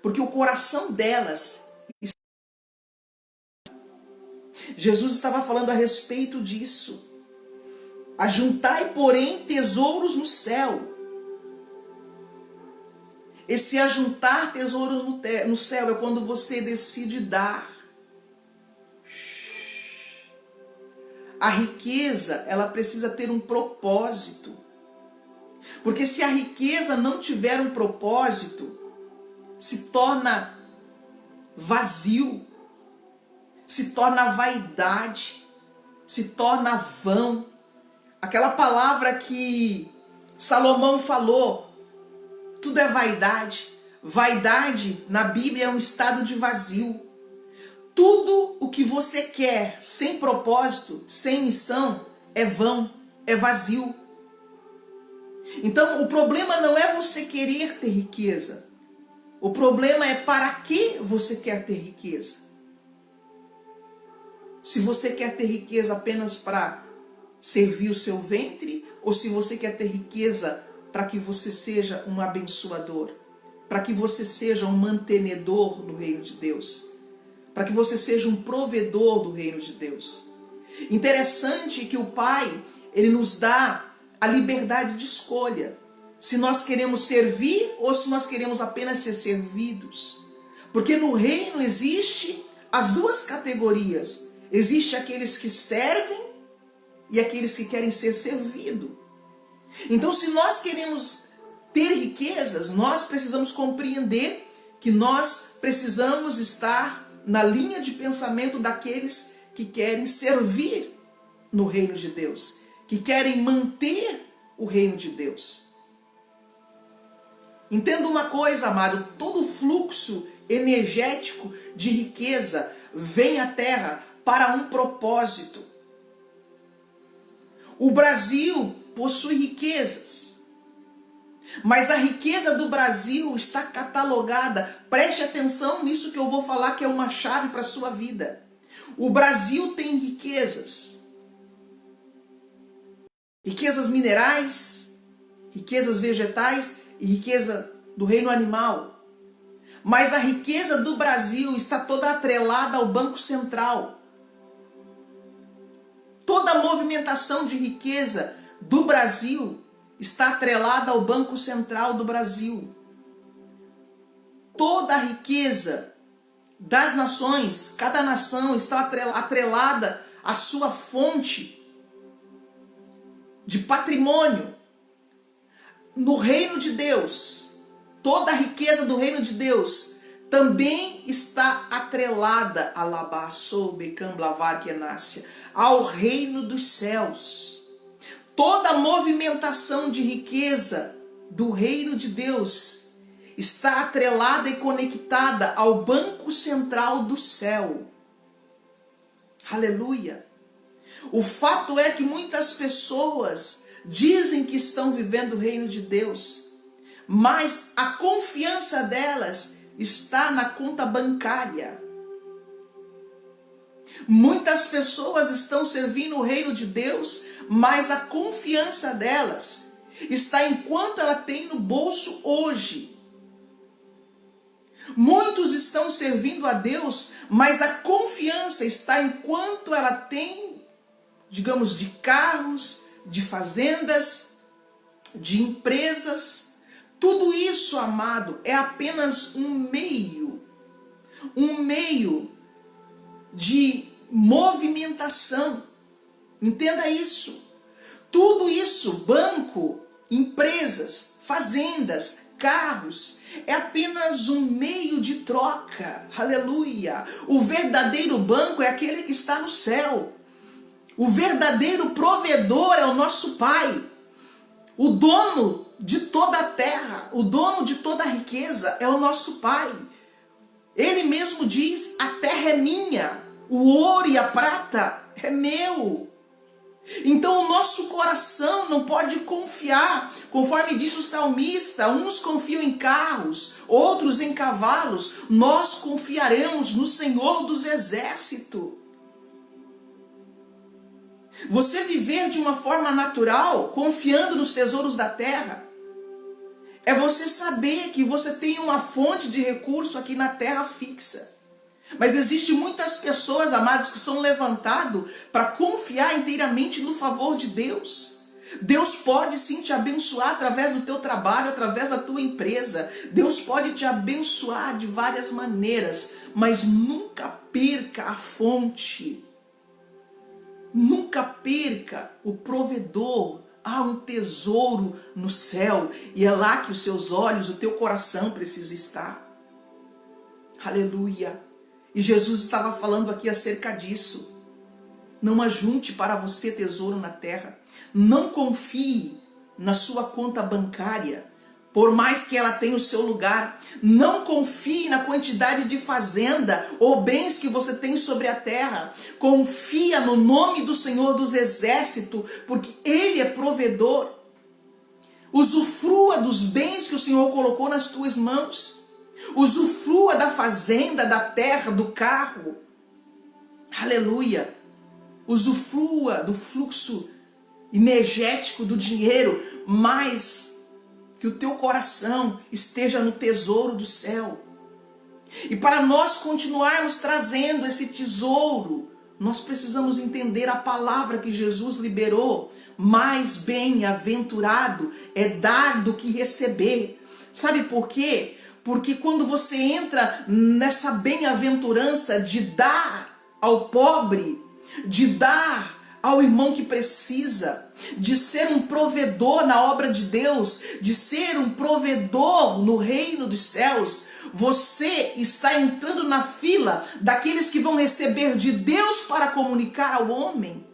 Porque o coração delas... Jesus estava falando a respeito disso. Ajuntai, porém, tesouros no céu. Esse ajuntar tesouros no céu é quando você decide dar. A riqueza, ela precisa ter um propósito. Porque se a riqueza não tiver um propósito, se torna vazio, se torna vaidade, se torna vão. Aquela palavra que Salomão falou, tudo é vaidade. Vaidade na Bíblia é um estado de vazio. Tudo o que você quer sem propósito, sem missão, é vão, é vazio. Então o problema não é você querer ter riqueza. O problema é para que você quer ter riqueza. Se você quer ter riqueza apenas para servir o seu ventre, ou se você quer ter riqueza para que você seja um abençoador, para que você seja um mantenedor do reino de Deus, para que você seja um provedor do reino de Deus. Interessante que o Pai, Ele nos dá a liberdade de escolha, se nós queremos servir ou se nós queremos apenas ser servidos. Porque no reino existe as duas categorias. Existe aqueles que servem e aqueles que querem ser servidos. Então, se nós queremos ter riquezas, nós precisamos compreender que nós precisamos estar na linha de pensamento daqueles que querem servir no reino de Deus, que querem manter o reino de Deus. Entenda uma coisa, amado, todo fluxo energético de riqueza vem à terra para um propósito. O Brasil possui riquezas, mas a riqueza do Brasil está catalogada. Preste atenção nisso que eu vou falar, que é uma chave para a sua vida. O Brasil tem riquezas. Riquezas minerais, riquezas vegetais e riqueza do reino animal. Mas a riqueza do Brasil está toda atrelada ao Banco Central. Toda a movimentação de riqueza do Brasil está atrelada ao Banco Central do Brasil. Toda a riqueza das nações, cada nação está atrelada à sua fonte de patrimônio. No reino de Deus, toda a riqueza do reino de Deus também está atrelada a ao reino dos céus. Toda a movimentação de riqueza do reino de Deus está atrelada e conectada ao Banco Central do céu. Aleluia! O fato é que muitas pessoas dizem que estão vivendo o reino de Deus, mas a confiança delas está na conta bancária. Muitas pessoas estão servindo o reino de Deus, mas a confiança delas está em quanto ela tem no bolso hoje. Muitos estão servindo a Deus, mas a confiança está em quanto ela tem, digamos, de carros, de fazendas, de empresas. Tudo isso, amado, é apenas um meio de movimentação. Entenda isso. Tudo isso, banco, empresas, fazendas, carros, é apenas um meio de troca. Aleluia! O verdadeiro banco é aquele que está no céu. O verdadeiro provedor é o nosso Pai. O dono de toda a terra, o dono de toda a riqueza é o nosso Pai. Ele mesmo diz: a terra é minha, o ouro e a prata é meu. Então o nosso coração não pode confiar, conforme disse o salmista, uns confiam em carros, outros em cavalos, nós confiaremos no Senhor dos Exércitos. Você viver de uma forma natural, confiando nos tesouros da terra, é você saber que você tem uma fonte de recurso aqui na terra fixa. Mas existem muitas pessoas, amados, que são levantados para confiar inteiramente no favor de Deus. Deus pode sim te abençoar através do teu trabalho, através da tua empresa. Deus pode te abençoar de várias maneiras, mas nunca perca a fonte. Nunca perca o provedor. Há um tesouro no céu e é lá que os seus olhos, o teu coração precisa estar. Aleluia! E Jesus estava falando aqui acerca disso. Não ajunte para você tesouro na terra. Não confie na sua conta bancária, por mais que ela tenha o seu lugar. Não confie na quantidade de fazenda ou bens que você tem sobre a terra. Confia no nome do Senhor dos Exércitos, porque Ele é provedor. Usufrua dos bens que o Senhor colocou nas tuas mãos. Usufrua da fazenda, da terra, do carro. Aleluia. Usufrua do fluxo energético do dinheiro, mas que o teu coração esteja no tesouro do céu. E para nós continuarmos trazendo esse tesouro, nós precisamos entender a palavra que Jesus liberou. Mais bem-aventurado é dar do que receber. Sabe por quê? Porque quando você entra nessa bem-aventurança de dar ao pobre, de dar ao irmão que precisa, de ser um provedor na obra de Deus, de ser um provedor no reino dos céus, você está entrando na fila daqueles que vão receber de Deus para comunicar ao homem.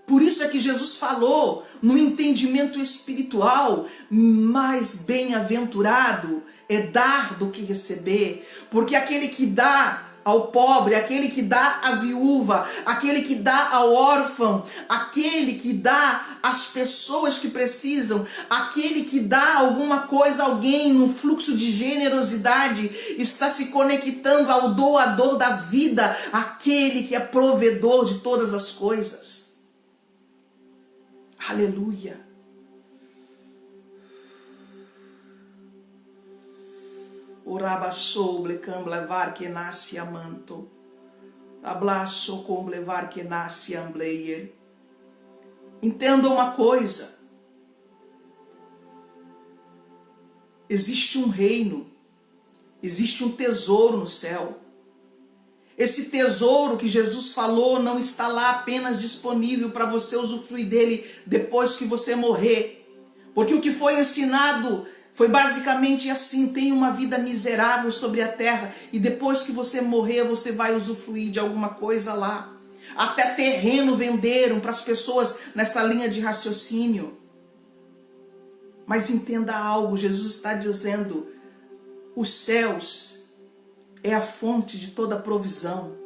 Por isso é que Jesus falou no entendimento espiritual, mais bem-aventurado é dar do que receber, porque aquele que dá ao pobre, aquele que dá à viúva, aquele que dá ao órfão, aquele que dá às pessoas que precisam, aquele que dá alguma coisa a alguém no fluxo de generosidade, está se conectando ao doador da vida, aquele que é provedor de todas as coisas. Aleluia. Orabassou blecamblevar que nasce amanto. Ablaço comblevar que nasce ambleier. Entenda uma coisa. Existe um reino. Existe um tesouro no céu. Esse tesouro que Jesus falou não está lá apenas disponível para você usufruir dele depois que você morrer. Porque o que foi ensinado foi basicamente assim: tem uma vida miserável sobre a terra e depois que você morrer você vai usufruir de alguma coisa lá. Até terreno venderam para as pessoas nessa linha de raciocínio. Mas entenda algo, Jesus está dizendo: os céus é a fonte de toda provisão.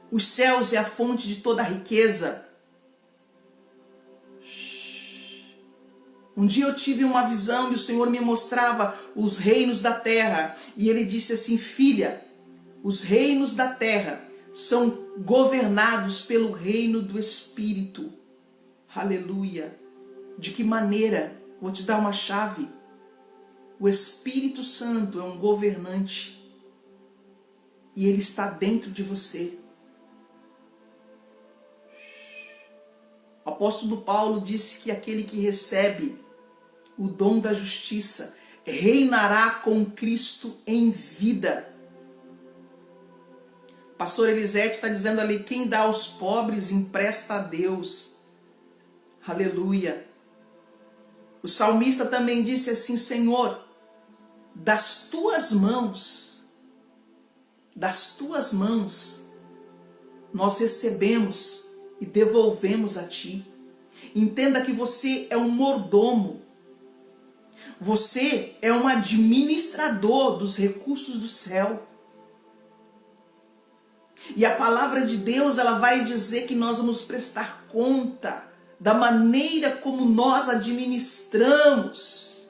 Os céus é a fonte de toda riqueza. Um dia eu tive uma visão e o Senhor me mostrava os reinos da terra. E Ele disse assim: filha, os reinos da terra são governados pelo reino do Espírito. Aleluia. De que maneira? Vou te dar uma chave. O Espírito Santo é um governante e ele está dentro de você. O apóstolo Paulo disse que aquele que recebe o dom da justiça reinará com Cristo em vida. Pastor Elisete está dizendo ali, quem dá aos pobres empresta a Deus. Aleluia. O salmista também disse assim, Senhor, das tuas mãos, nós recebemos e devolvemos a ti. Entenda que você é um mordomo. Você é um administrador dos recursos do céu. E a palavra de Deus, ela vai dizer que nós vamos prestar conta da maneira como nós administramos.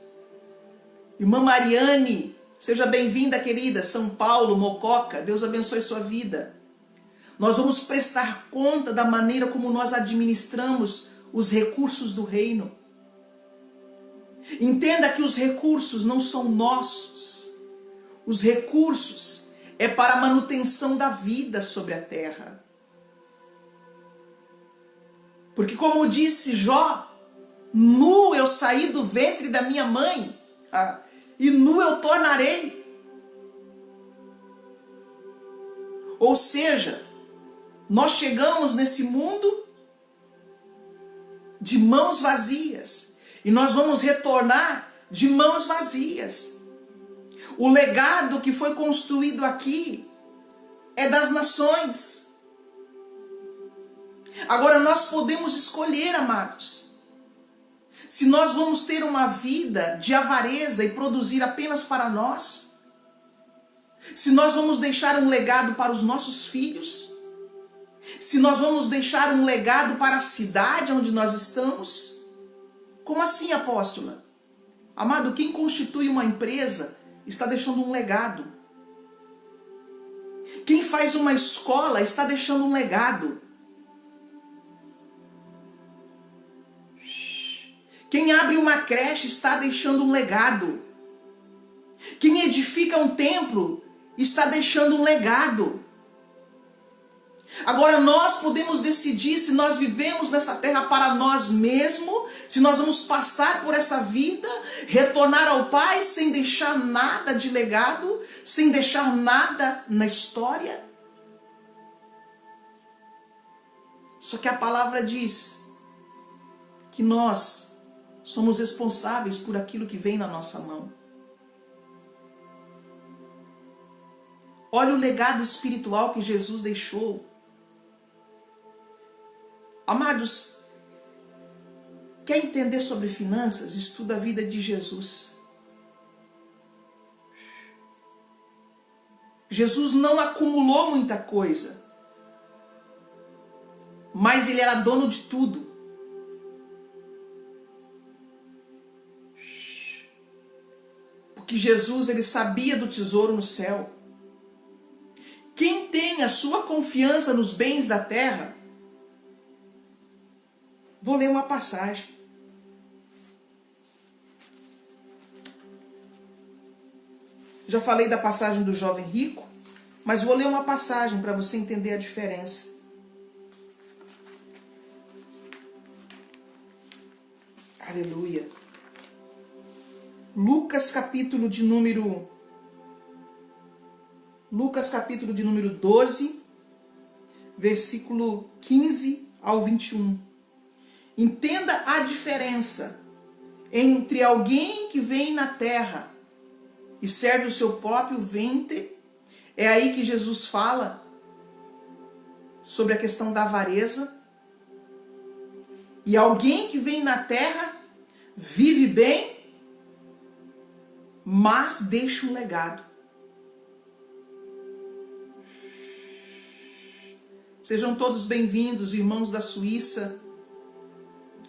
Irmã Mariane, seja bem-vinda, querida. São Paulo, Mococa, Deus abençoe sua vida. Nós vamos prestar conta da maneira como nós administramos os recursos do reino. Entenda que os recursos não são nossos. Os recursos é para a manutenção da vida sobre a terra. Porque como disse Jó, nu eu saí do ventre da minha mãe, e nu eu tornarei. Ou seja, nós chegamos nesse mundo de mãos vazias, e nós vamos retornar de mãos vazias. O legado que foi construído aqui é das nações. Agora nós podemos escolher, amados, se nós vamos ter uma vida de avareza e produzir apenas para nós, se nós vamos deixar um legado para os nossos filhos, se nós vamos deixar um legado para a cidade onde nós estamos. Como assim, apóstola? Amado, quem constitui uma empresa está deixando um legado. Quem faz uma escola está deixando um legado. Quem abre uma creche está deixando um legado. Quem edifica um templo está deixando um legado. Agora nós podemos decidir se nós vivemos nessa terra para nós mesmos, se nós vamos passar por essa vida, retornar ao Pai sem deixar nada de legado, sem deixar nada na história. Só que a palavra diz que nós somos responsáveis por aquilo que vem na nossa mão. Olha o legado espiritual que Jesus deixou. Amados, quer entender sobre finanças? Estuda a vida de Jesus. Jesus não acumulou muita coisa, mas ele era dono de tudo. Porque Jesus, ele sabia do tesouro no céu. Quem tem a sua confiança nos bens da terra, vou ler uma passagem. Já falei da passagem do jovem rico, mas vou ler uma passagem para você entender a diferença. Aleluia. Lucas capítulo de número 12, versículo 15 ao 21. Entenda a diferença entre alguém que vem na terra e serve o seu próprio ventre. É aí que Jesus fala sobre a questão da avareza. E alguém que vem na terra, vive bem, mas deixa um legado. Sejam todos bem-vindos, irmãos da Suíça,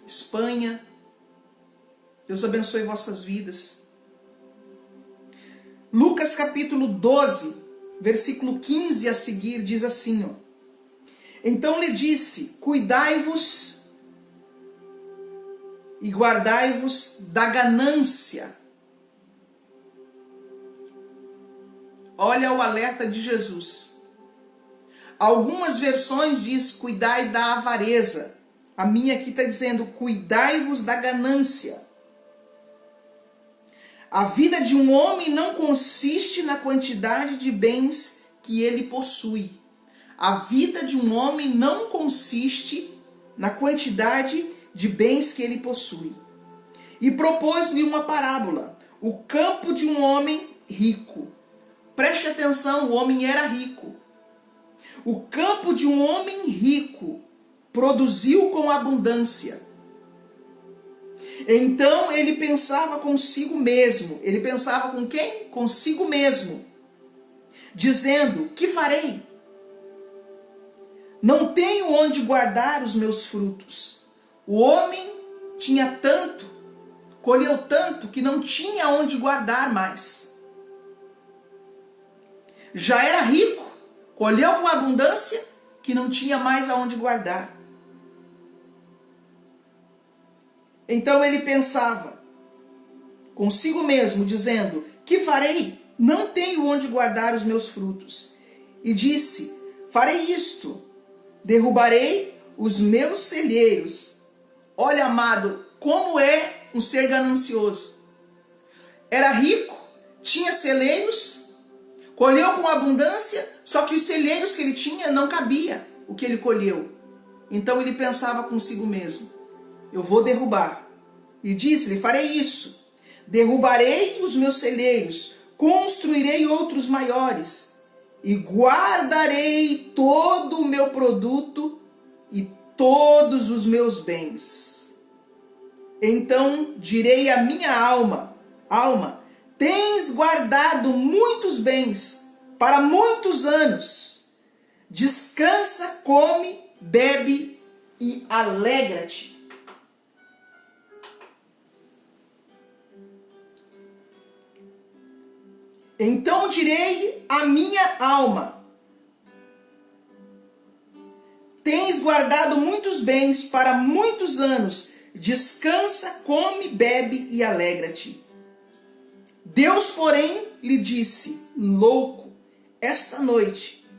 Espanha. Deus abençoe vossas vidas. Lucas capítulo 12, versículo 15 a seguir, diz assim, ó. Então lhe disse, cuidai-vos e guardai-vos da ganância, Olha o alerta de Jesus. Algumas versões diz cuidai da avareza. A minha aqui está dizendo cuidai-vos da ganância. A vida de um homem não consiste na quantidade de bens que ele possui. A vida de um homem não consiste na quantidade de bens que ele possui. E propôs-lhe uma parábola. O campo de um homem rico. Preste atenção, o homem era rico. O campo de um homem rico produziu com abundância. Então ele pensava consigo mesmo. Ele pensava com quem? Consigo mesmo. Dizendo, que farei? Não tenho onde guardar os meus frutos. O homem tinha tanto, colheu tanto, que não tinha onde guardar mais. Já era rico, colheu com abundância, que não tinha mais aonde guardar. Então ele pensava consigo mesmo, dizendo, que farei? Não tenho onde guardar os meus frutos. E disse, farei isto, derrubarei os meus celeiros. Olha, amado, como é um ser ganancioso. Era rico, tinha celeiros, colheu com abundância, só que os celeiros que ele tinha não cabia o que ele colheu. Então ele pensava consigo mesmo, eu vou derrubar. E disse-lhe, farei isso, derrubarei os meus celeiros, construirei outros maiores, e guardarei todo o meu produto e todos os meus bens. Então direi à minha alma, alma, tens guardado muitos bens para muitos anos. Descansa, come, bebe e alegra-te. Então direi à minha alma, tens guardado muitos bens para muitos anos. Descansa, come, bebe e alegra-te. Deus, porém, lhe disse, louco, esta noite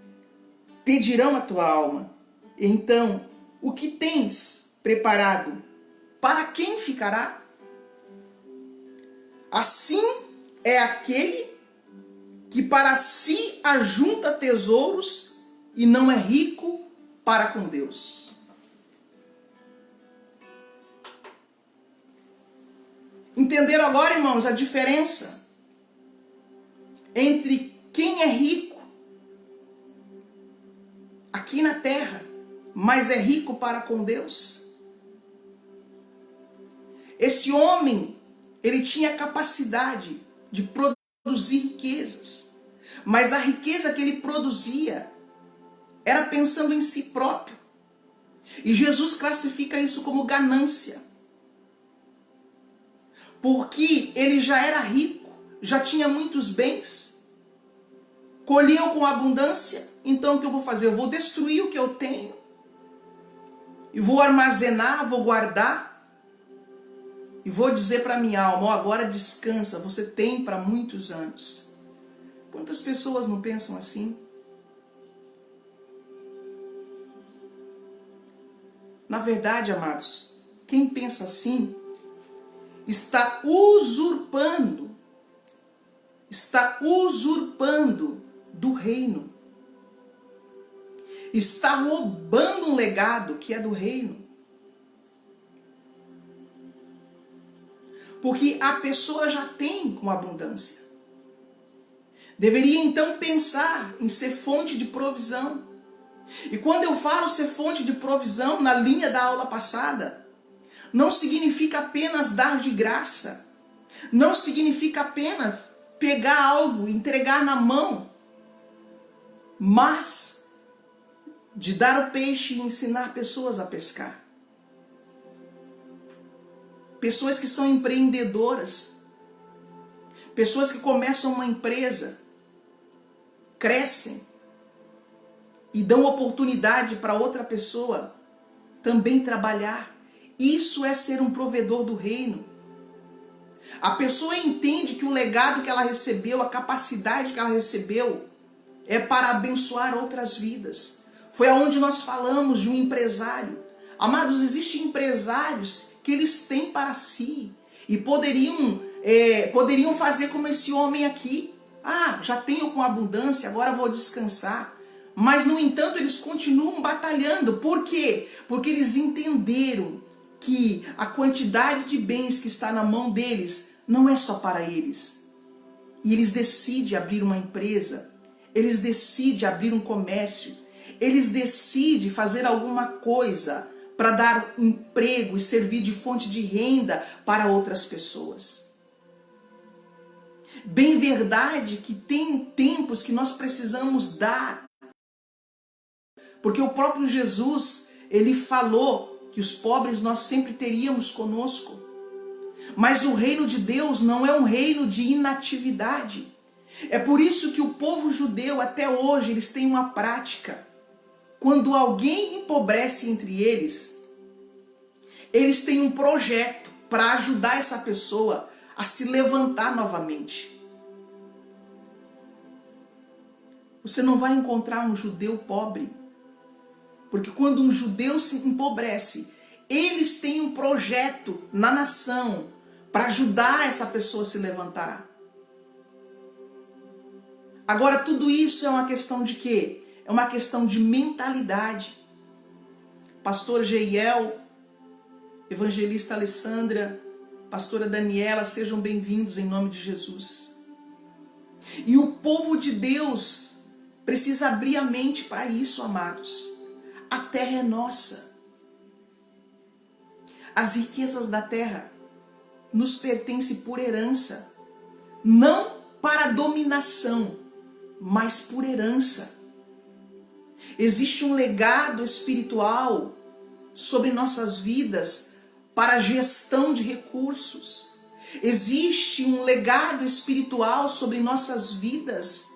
pedirão a tua alma. Então, o que tens preparado, para quem ficará? Assim é aquele que para si ajunta tesouros e não é rico para com Deus. Entenderam agora, irmãos, a diferença entre quem é rico aqui na terra, mas é rico para com Deus? Esse homem, ele tinha capacidade de produzir riquezas, mas a riqueza que ele produzia era pensando em si próprio. E Jesus classifica isso como ganância. Porque ele já era rico, já tinha muitos bens, colheu com abundância, então o que eu vou fazer? Eu vou destruir o que eu tenho, e vou armazenar, vou guardar, e vou dizer para minha alma, ó, agora descansa, você tem para muitos anos. Quantas pessoas não pensam assim? Na verdade, amados, quem pensa assim está usurpando do reino. Está roubando um legado que é do reino. Porque a pessoa já tem com abundância. Deveria então pensar em ser fonte de provisão. E quando eu falo ser fonte de provisão, na linha da aula passada, não significa apenas dar de graça. Não significa apenas pegar algo, entregar na mão. Mas de dar o peixe e ensinar pessoas a pescar. Pessoas que são empreendedoras. Pessoas que começam uma empresa, crescem e dão oportunidade para outra pessoa também trabalhar. Isso é ser um provedor do reino. A pessoa entende que o legado que ela recebeu, a capacidade que ela recebeu, é para abençoar outras vidas. Foi aonde nós falamos de um empresário. Amados, existem empresários que eles têm para si e poderiam fazer como esse homem aqui. Ah, já tenho com abundância, agora vou descansar. Mas, no entanto, eles continuam batalhando. Por quê? Porque eles entenderam que a quantidade de bens que está na mão deles não é só para eles. E eles decidem abrir uma empresa, eles decidem abrir um comércio, eles decidem fazer alguma coisa para dar emprego e servir de fonte de renda para outras pessoas. Bem verdade que tem tempos que nós precisamos dar, porque o próprio Jesus, ele falou que os pobres nós sempre teríamos conosco. Mas o reino de Deus não é um reino de inatividade. É por isso que o povo judeu até hoje eles têm uma prática. Quando alguém empobrece entre eles, eles têm um projeto para ajudar essa pessoa a se levantar novamente. Você não vai encontrar um judeu pobre, porque quando um judeu se empobrece, eles têm um projeto na nação para ajudar essa pessoa a se levantar. Agora, tudo isso é uma questão de quê? É uma questão de mentalidade. Pastor Geiel, evangelista Alessandra, pastora Daniela, sejam bem-vindos em nome de Jesus. E o povo de Deus precisa abrir a mente para isso, amados. A terra é nossa. As riquezas da terra nos pertencem por herança. Não para dominação, mas por herança. Existe um legado espiritual sobre nossas vidas para a gestão de recursos. Existe um legado espiritual sobre nossas vidas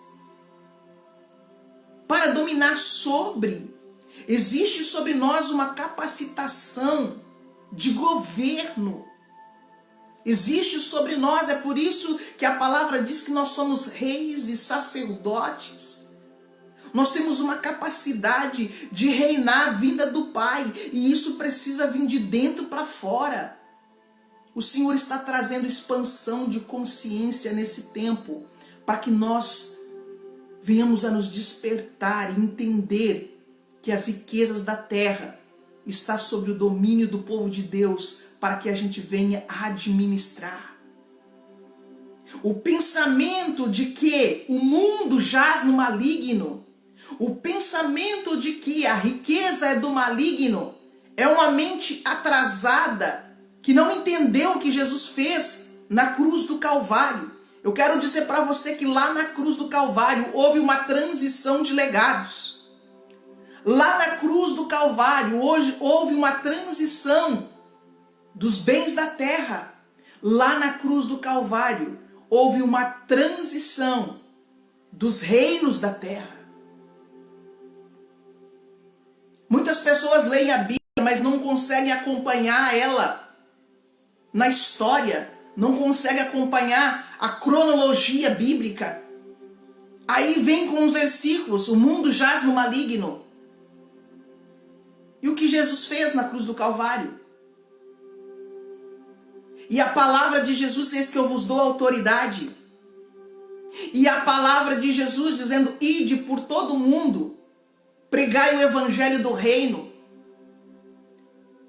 para dominar sobre. Existe sobre nós uma capacitação de governo. Existe sobre nós, é por isso que a palavra diz que nós somos reis e sacerdotes. Nós temos uma capacidade de reinar vinda do Pai, e isso precisa vir de dentro para fora. O Senhor está trazendo expansão de consciência nesse tempo, para que nós venhamos a nos despertar e entender que as riquezas da terra estão sob o domínio do povo de Deus, para que a gente venha a administrar. O pensamento de que o mundo jaz no maligno, o pensamento de que a riqueza é do maligno, é uma mente atrasada, que não entendeu o que Jesus fez na cruz do Calvário. Eu quero dizer para você que lá na cruz do Calvário houve uma transição de legados. Lá na cruz do Calvário hoje houve uma transição dos bens da terra. Lá na cruz do Calvário houve uma transição dos reinos da terra. Muitas pessoas leem a Bíblia, mas não conseguem acompanhar ela na história, não conseguem acompanhar a cronologia bíblica. Aí vem com os versículos, o mundo jaz no maligno. E o que Jesus fez na cruz do Calvário? E a palavra de Jesus diz que eu vos dou autoridade. E a palavra de Jesus dizendo, ide por todo o mundo, pregai o evangelho do reino.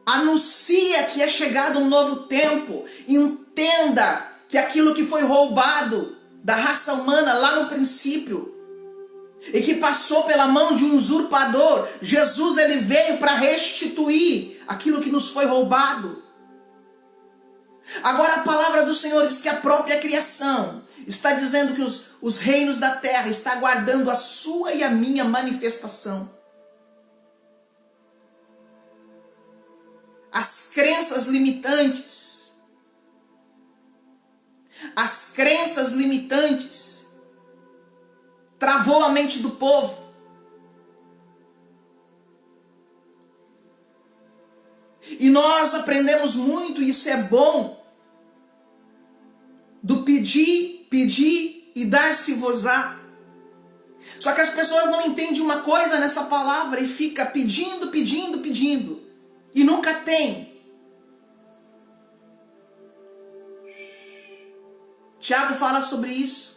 Anuncia que é chegado um novo tempo. Entenda que aquilo que foi roubado da raça humana lá no princípio, e que passou pela mão de um usurpador, Jesus ele veio para restituir aquilo que nos foi roubado. Agora a palavra do Senhor diz que a própria criação está dizendo que os reinos da terra estão aguardando a sua e a minha manifestação. As crenças limitantes travou a mente do povo. E nós aprendemos muito, e isso é bom, do pedir, pedir e dar-se-vos-á. Só que as pessoas não entendem uma coisa nessa palavra e fica pedindo, pedindo, pedindo. E nunca tem. Tiago fala sobre isso.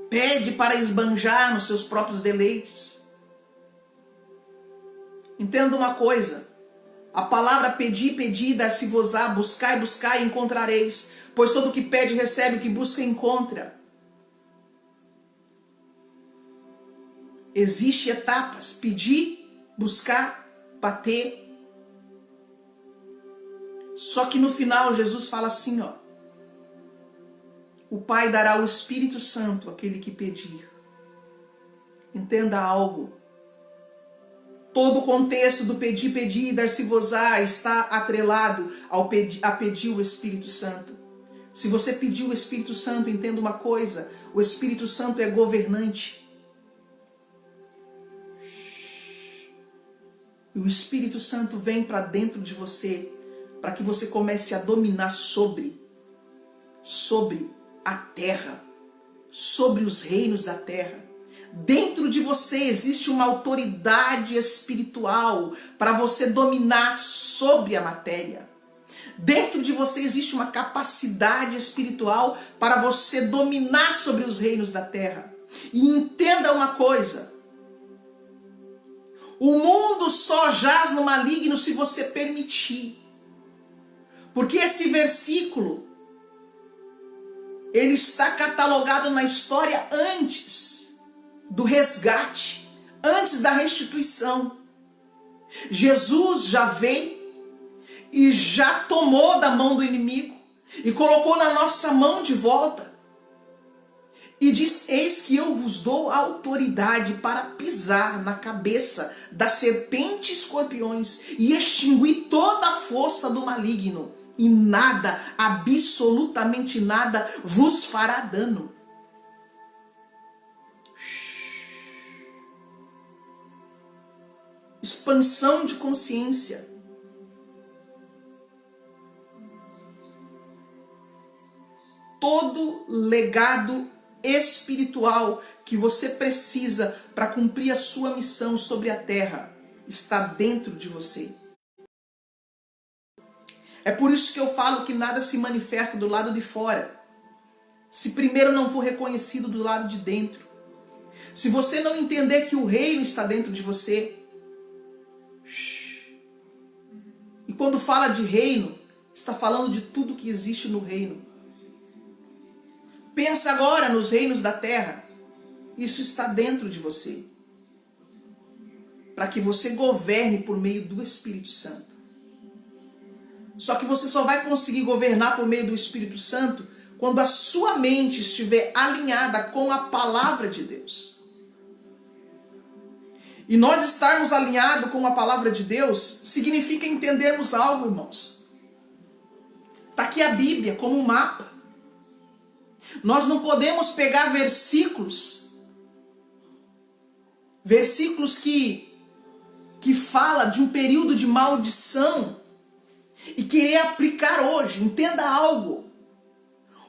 Pede para esbanjar nos seus próprios deleites. Entenda uma coisa. A palavra pedir, pedir, dar-se-vos-á, buscai, buscai e encontrareis. Pois todo o que pede, recebe, o que busca, encontra. Existem etapas. Pedir, buscar, bater. Só que no final Jesus fala assim, ó. O Pai dará o Espírito Santo àquele que pedir. Entenda algo. Todo o contexto do pedir, pedir e dar-se-vos-á está atrelado a pedir o Espírito Santo. Se você pedir o Espírito Santo, entenda uma coisa. O Espírito Santo é governante. E o Espírito Santo vem para dentro de você, para que você comece a dominar sobre a terra, sobre os reinos da terra. Dentro de você existe uma autoridade espiritual para você dominar sobre a matéria. Dentro de você existe uma capacidade espiritual para você dominar sobre os reinos da terra. E entenda uma coisa. O mundo só jaz no maligno se você permitir. Porque esse versículo, ele está catalogado na história antes do resgate, antes da restituição. Jesus já veio e já tomou da mão do inimigo e colocou na nossa mão de volta. E diz, eis que eu vos dou autoridade para pisar na cabeça das serpentes e escorpiões e extinguir toda a força do maligno. E nada, absolutamente nada, vos fará dano. Expansão de consciência. Todo legado espiritual que você precisa para cumprir a sua missão sobre a terra está dentro de você. É por isso que eu falo que nada se manifesta do lado de fora, se primeiro não for reconhecido do lado de dentro. Se você não entender que o reino está dentro de você. E quando fala de reino, está falando de tudo que existe no reino. Pensa agora nos reinos da terra. Isso está dentro de você. Para que você governe por meio do Espírito Santo. Só que você só vai conseguir governar por meio do Espírito Santo quando a sua mente estiver alinhada com a palavra de Deus. E nós estarmos alinhados com a palavra de Deus significa entendermos algo, irmãos. Está aqui a Bíblia como um mapa. Nós não podemos pegar versículos que fala de um período de maldição e querer aplicar hoje. Entenda algo.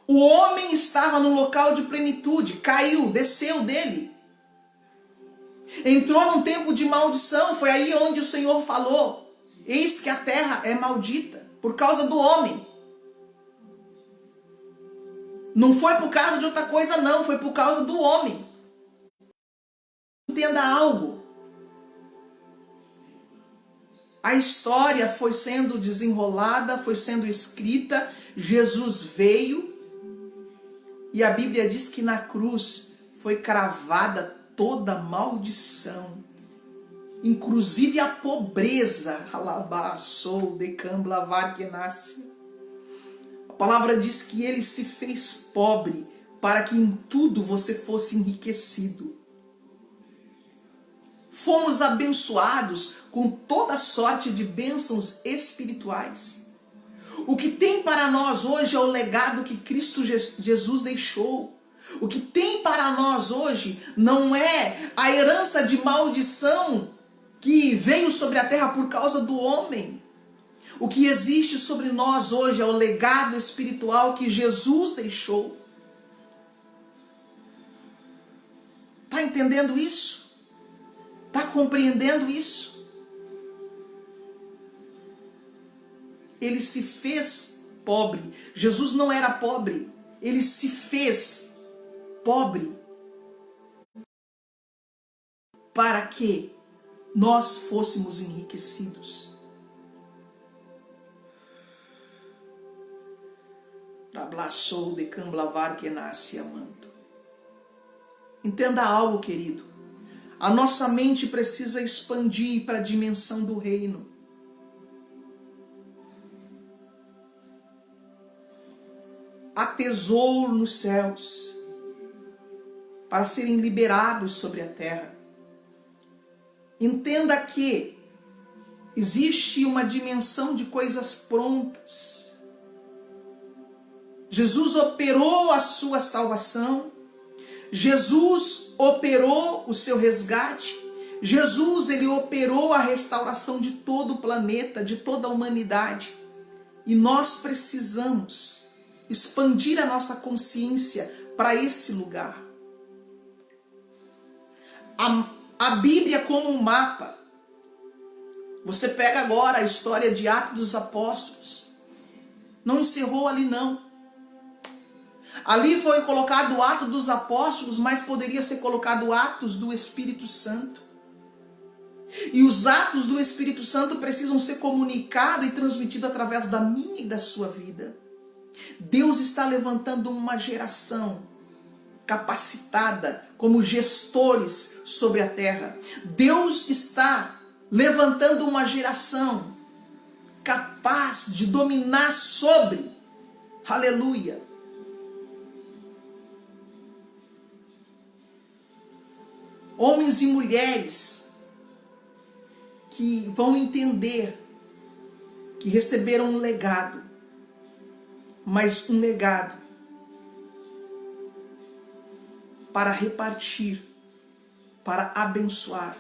O homem estava no local de plenitude, caiu, desceu dele. Entrou num tempo de maldição, foi aí onde o Senhor falou, eis que a terra é maldita, por causa do homem. Não foi por causa de outra coisa não, foi por causa do homem. Entenda algo. A história foi sendo desenrolada, foi sendo escrita, Jesus veio, e a Bíblia diz que na cruz foi cravada toda maldição, inclusive a pobreza. A palavra diz que ele se fez pobre para que em tudo você fosse enriquecido. Fomos abençoados com toda sorte de bênçãos espirituais. O que tem para nós hoje é o legado que Cristo Jesus deixou. O que tem para nós hoje não é a herança de maldição que veio sobre a terra por causa do homem. O que existe sobre nós hoje é o legado espiritual que Jesus deixou. Está entendendo isso? Está compreendendo isso? Ele se fez pobre. Jesus não era pobre. Ele se fez pobre para que nós fôssemos enriquecidos. Rablaçou de camblavar que nasce amando. Entenda algo, querido. A nossa mente precisa expandir para a dimensão do reino. Há tesouro nos céus para serem liberados sobre a terra. Entenda que existe uma dimensão de coisas prontas. Jesus operou a sua salvação. Jesus operou o seu resgate. Jesus, ele operou a restauração de todo o planeta, de toda a humanidade. E nós precisamos expandir a nossa consciência para esse lugar. A Bíblia como um mapa. Você pega agora a história de Atos dos Apóstolos. Não encerrou ali não. Ali foi colocado o Ato dos Apóstolos, mas poderia ser colocado Atos do Espírito Santo. E os atos do Espírito Santo precisam ser comunicados e transmitidos através da minha e da sua vida. Deus está levantando uma geração capacitada como gestores sobre a terra. Deus está levantando uma geração capaz de dominar sobre. Aleluia. Homens e mulheres que vão entender que receberam um legado, mas um legado para repartir, para abençoar.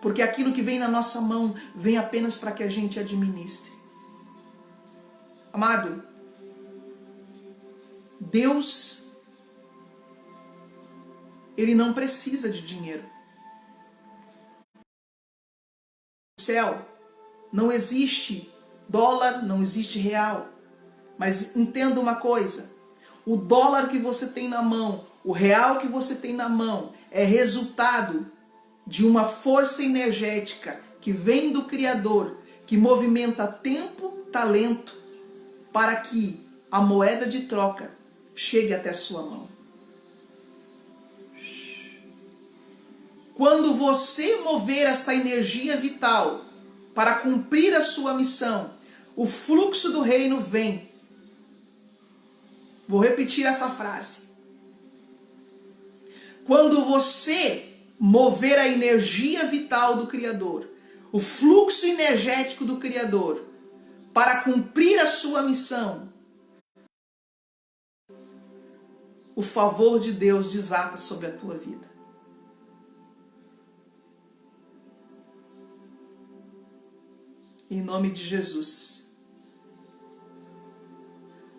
Porque aquilo que vem na nossa mão vem apenas para que a gente administre. Amado, Deus, ele não precisa de dinheiro. No céu não existe dólar, não existe real. Mas entenda uma coisa, o dólar que você tem na mão, o real que você tem na mão, é resultado de uma força energética que vem do Criador, que movimenta tempo, talento, para que a moeda de troca chegue até a sua mão. Quando você mover essa energia vital para cumprir a sua missão, o fluxo do reino vem. Vou repetir essa frase. Quando você mover a energia vital do Criador, o fluxo energético do Criador, para cumprir a sua missão, o favor de Deus desata sobre a tua vida. Em nome de Jesus.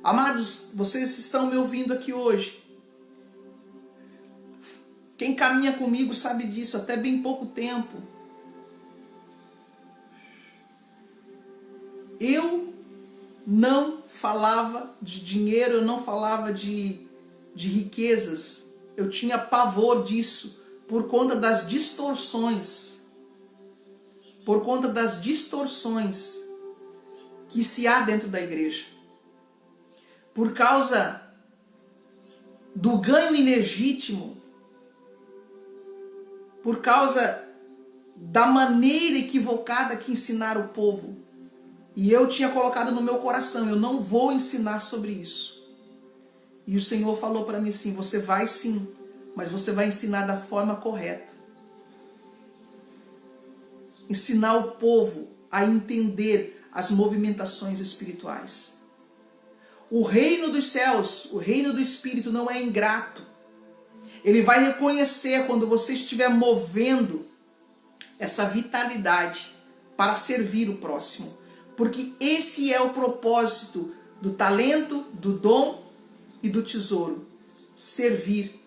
Amados, vocês estão me ouvindo aqui hoje. Quem caminha comigo sabe disso, até bem pouco tempo. Eu não falava de dinheiro, eu não falava de riquezas. Eu tinha pavor disso, por conta das distorções. Por conta das distorções que se há dentro da igreja. Por causa do ganho ilegítimo, por causa da maneira equivocada que ensinaram o povo. E eu tinha colocado no meu coração, eu não vou ensinar sobre isso. E o Senhor falou para mim assim, você vai sim, mas você vai ensinar da forma correta. Ensinar o povo a entender as movimentações espirituais. O reino dos céus, o reino do Espírito não é ingrato. Ele vai reconhecer quando você estiver movendo essa vitalidade para servir o próximo, Porque esse é o propósito do talento, do dom e do tesouro. Servir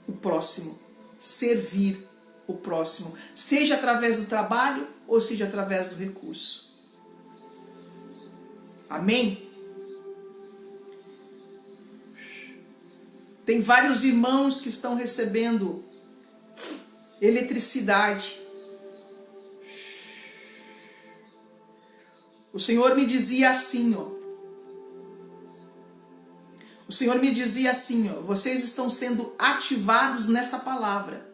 o próximo. Servir o próximo. Seja através do trabalho ou seja através do recurso. Amém? Tem vários irmãos que estão recebendo eletricidade. O Senhor me dizia assim, ó. O Senhor me dizia assim, ó. Vocês estão sendo ativados nessa palavra.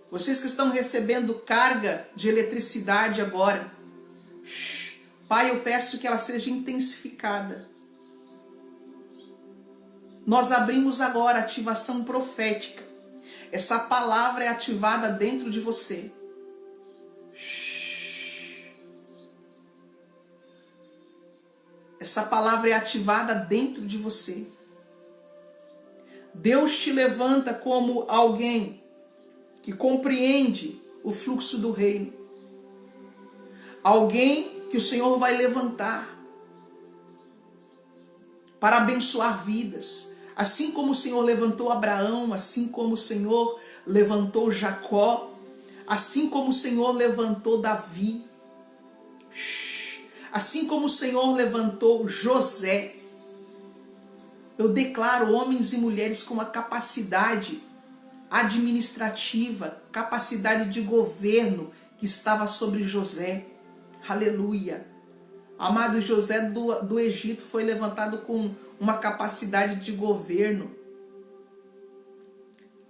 Vocês que estão recebendo carga de eletricidade agora. Pai, eu peço que ela seja intensificada. Nós abrimos agora a ativação profética. Essa palavra é ativada dentro de você. Essa palavra é ativada dentro de você. Deus te levanta como alguém que compreende o fluxo do reino. Alguém que o Senhor vai levantar para abençoar vidas. Assim como o Senhor levantou Abraão, assim como o Senhor levantou Jacó, assim como o Senhor levantou Davi, assim como o Senhor levantou José. Eu declaro homens e mulheres com uma capacidade administrativa, capacidade de governo que estava sobre José. Aleluia. Amado, José do Egito foi levantado com uma capacidade de governo.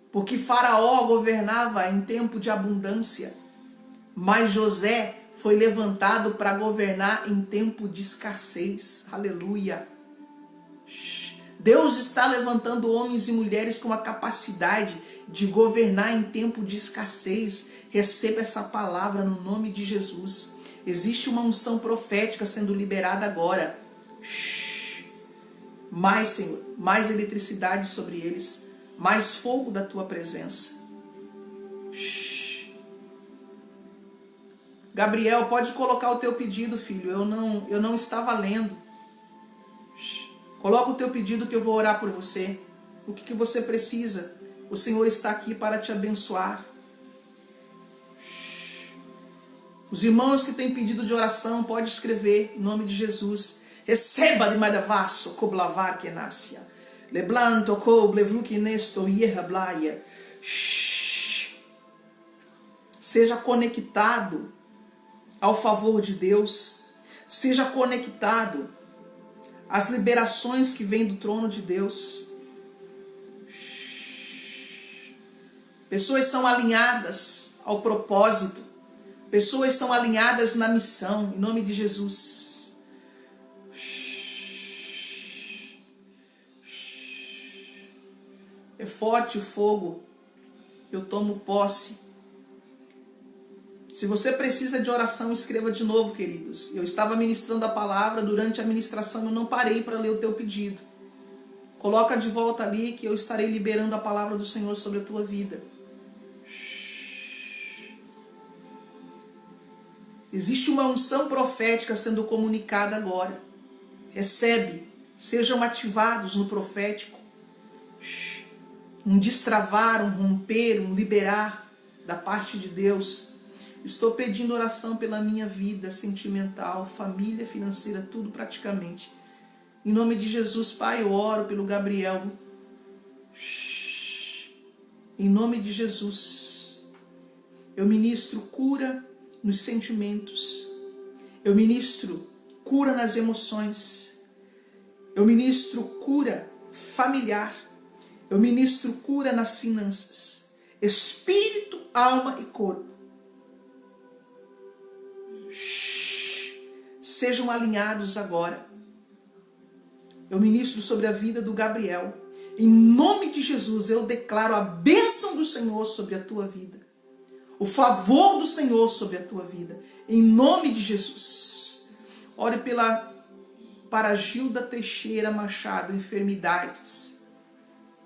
Porque Faraó governava em tempo de abundância, mas José foi levantado para governar em tempo de escassez. Aleluia. Deus está levantando homens e mulheres com a capacidade de governar em tempo de escassez. Receba essa palavra no nome de Jesus. Existe uma unção profética sendo liberada agora. Mais, Senhor, mais eletricidade sobre eles. Mais fogo da tua presença. Gabriel, pode colocar o teu pedido, filho. Eu não estava lendo. Coloca o teu pedido que eu vou orar por você. O que você precisa? O Senhor está aqui para te abençoar. Os irmãos que têm pedido de oração, pode escrever em nome de Jesus. Receba de madavasso, coblavar que nascia. Leblanto, coblevlu que nesto, blaia. Seja conectado ao favor de Deus. Seja conectado às liberações que vêm do trono de Deus. Pessoas são alinhadas ao propósito. Pessoas são alinhadas na missão, em nome de Jesus. É forte o fogo. Eu tomo posse. Se você precisa de oração, escreva de novo, queridos. Eu estava ministrando a palavra, durante a ministração eu não parei para ler o teu pedido. Coloca de volta ali que eu estarei liberando a palavra do Senhor sobre a tua vida. Existe uma unção profética sendo comunicada agora. Recebe. Sejam ativados no profético. Um destravar, um romper, um liberar da parte de Deus. Estou pedindo oração pela minha vida sentimental, família, financeira, tudo praticamente. Em nome de Jesus, Pai, eu oro pelo Gabriel. Em nome de Jesus, eu ministro cura nos sentimentos. Eu ministro cura nas emoções. Eu ministro cura familiar. Eu ministro cura nas finanças. Espírito, alma e corpo. Sejam alinhados agora. Eu ministro sobre a vida do Gabriel. Em nome de Jesus, eu declaro a bênção do Senhor sobre a tua vida. O favor do Senhor sobre a tua vida. Em nome de Jesus. Ore para Gilda Teixeira Machado, enfermidades.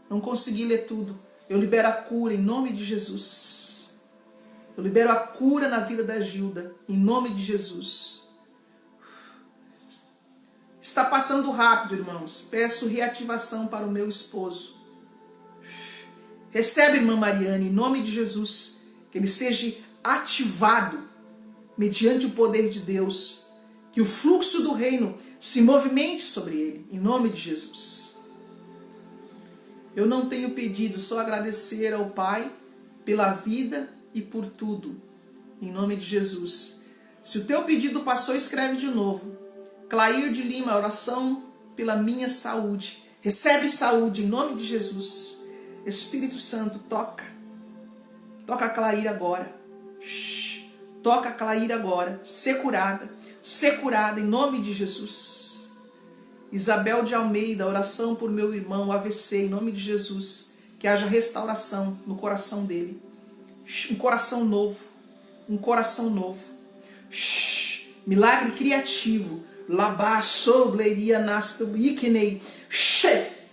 Não consegui ler tudo. Eu libero a cura em nome de Jesus. Eu libero a cura na vida da Gilda, em nome de Jesus. Está passando rápido, irmãos. Peço reativação para o meu esposo. Recebe, irmã Mariane, em nome de Jesus, que ele seja ativado mediante o poder de Deus, que o fluxo do reino se movimente sobre ele, em nome de Jesus. Eu não tenho pedido, só agradecer ao Pai pela vida e por tudo, em nome de Jesus. Se o teu pedido passou, escreve de novo. Clair de Lima, oração pela minha saúde. Recebe saúde em nome de Jesus. Espírito Santo, toca. Toca a Clair agora. Toca a Clair agora. Ser curada em nome de Jesus. Isabel de Almeida, oração por meu irmão AVC, em nome de Jesus. Que haja restauração no coração dele. Um coração novo. Um coração novo. Milagre criativo.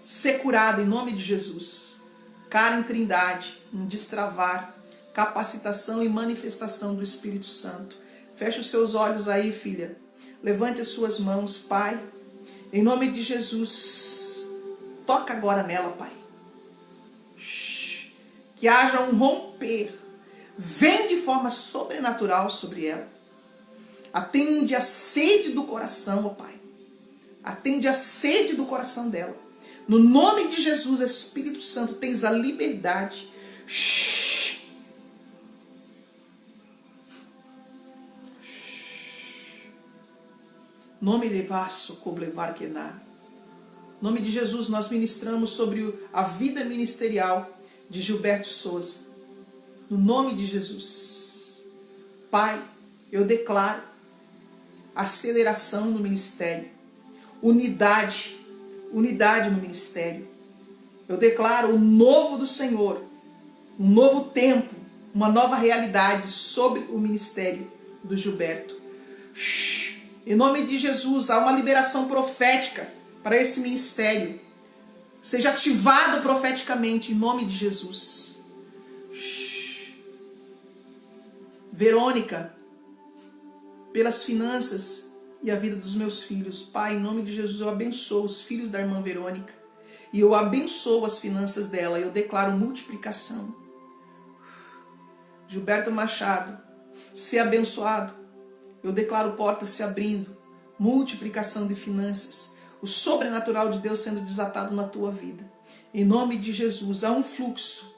Ser curado em nome de Jesus. Karen Trindade, em destravar, capacitação e manifestação do Espírito Santo. Feche os seus olhos aí, filha. Levante as suas mãos, Pai. Em nome de Jesus. Toca agora nela, Pai. Que haja um romper. Vem de forma sobrenatural sobre ela. Atende a sede do coração, ó Pai. Atende a sede do coração dela. No nome de Jesus, Espírito Santo, tens a liberdade. Nome de vaso, coblevar que na. Nome de Jesus, nós ministramos sobre a vida ministerial de Gilberto Souza. No nome de Jesus. Pai, eu declaro aceleração no ministério. Unidade no ministério. Eu declaro o novo do Senhor, um novo tempo, uma nova realidade sobre o ministério do Gilberto. Em nome de Jesus, há uma liberação profética para esse ministério. Seja ativado profeticamente em nome de Jesus. Verônica, pelas finanças e a vida dos meus filhos. Pai, em nome de Jesus, eu abençoo os filhos da irmã Verônica. E eu abençoo as finanças dela. Eu declaro multiplicação. Gilberto Machado, ser abençoado. Eu declaro portas se abrindo. Multiplicação de finanças. O sobrenatural de Deus sendo desatado na tua vida. Em nome de Jesus, há um fluxo.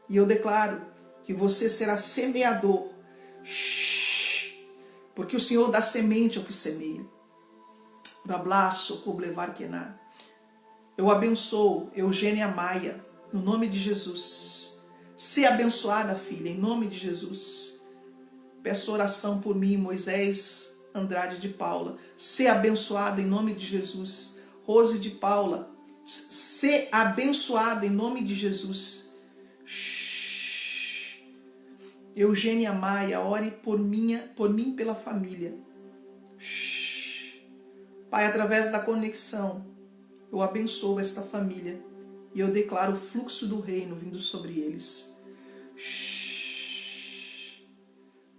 E eu declaro que você será semeador. Porque o Senhor dá semente ao que semeia. Eu abençoo Eugênia Maia, no nome de Jesus. Ser abençoada, filha, em nome de Jesus. Peço oração por mim, Moisés Andrade de Paula. Ser abençoada em nome de Jesus. Rose de Paula. Ser abençoada em nome de Jesus. Eugênia Maia, ore por mim e pela família. Pai, através da conexão, eu abençoo esta família e eu declaro o fluxo do reino vindo sobre eles.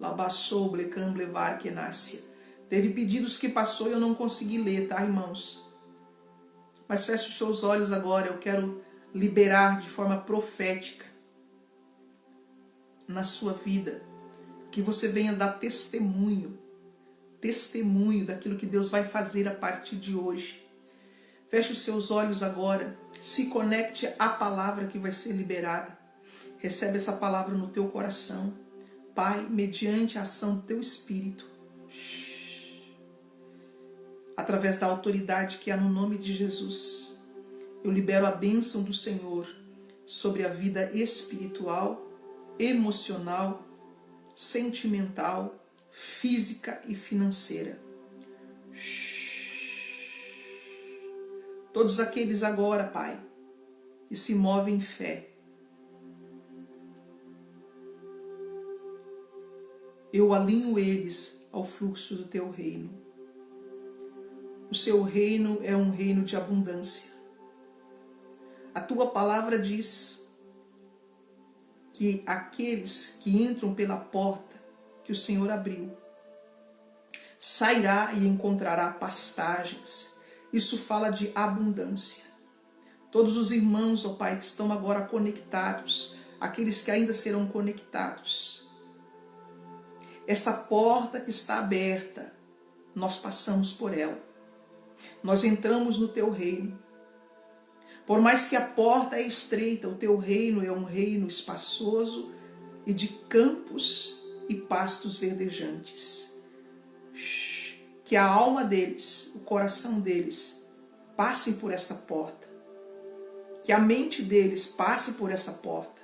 Labassou, blecam, blevar, que nasce. Teve pedidos que passou e eu não consegui ler, tá, irmãos? Mas feche os seus olhos agora, eu quero liberar de forma profética na sua vida, que você venha dar testemunho daquilo que Deus vai fazer a partir de hoje. Feche os seus olhos agora, se conecte à palavra que vai ser liberada. Recebe essa palavra no teu coração, Pai, mediante a ação do teu Espírito, através da autoridade que há no nome de Jesus. Eu libero a bênção do Senhor sobre a vida espiritual, emocional, sentimental, física e financeira. Todos aqueles agora, Pai, que se movem em fé, eu alinho eles ao fluxo do teu reino. O seu reino é um reino de abundância. A tua palavra diz que aqueles que entram pela porta que o Senhor abriu, sairá e encontrará pastagens, Isso fala de abundância. Todos os irmãos, ó Pai, que estão agora conectados, aqueles que ainda serão conectados, essa porta que está aberta, nós passamos por ela. Nós entramos no teu reino. Por mais que a porta é estreita, o teu reino é um reino espaçoso e de campos e pastos verdejantes. Que a alma deles, o coração deles, passem por esta porta. Que a mente deles passe por essa porta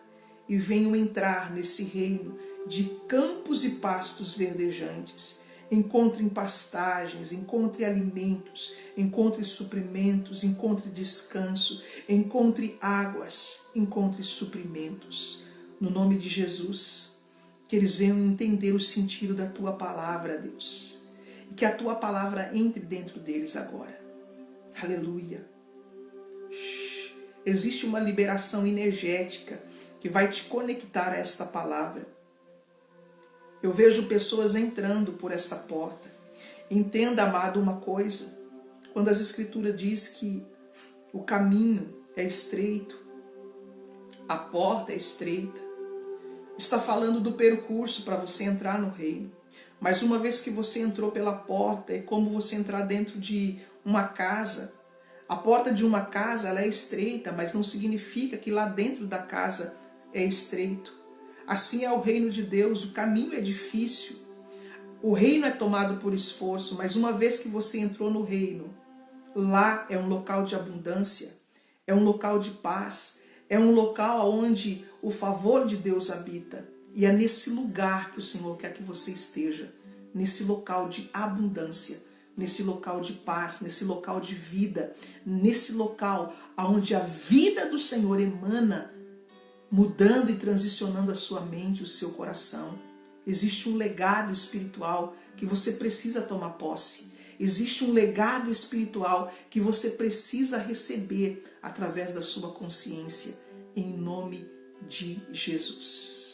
e venham entrar nesse reino de campos e pastos verdejantes. Encontre pastagens, encontre alimentos, encontre suprimentos, encontre descanso, encontre águas, encontre suprimentos. No nome de Jesus, que eles venham entender o sentido da tua palavra, Deus. E que a tua palavra entre dentro deles agora. Aleluia. Existe uma liberação energética que vai te conectar a esta palavra. Eu vejo pessoas entrando por esta porta. Entenda, amado, uma coisa. Quando as Escrituras diz que o caminho é estreito, a porta é estreita, está falando do percurso para você entrar no reino. Mas uma vez que você entrou pela porta, é como você entrar dentro de uma casa. A porta de uma casa ela é estreita, mas não significa que lá dentro da casa é estreito. Assim é o reino de Deus, o caminho é difícil. O reino é tomado por esforço, mas uma vez que você entrou no reino, lá é um local de abundância, é um local de paz, é um local onde o favor de Deus habita. E é nesse lugar que o Senhor quer que você esteja, nesse local de abundância, nesse local de paz, nesse local de vida, nesse local onde a vida do Senhor emana, mudando e transicionando a sua mente, o seu coração. Existe um legado espiritual que você precisa tomar posse. Existe um legado espiritual que você precisa receber através da sua consciência, em nome de Jesus.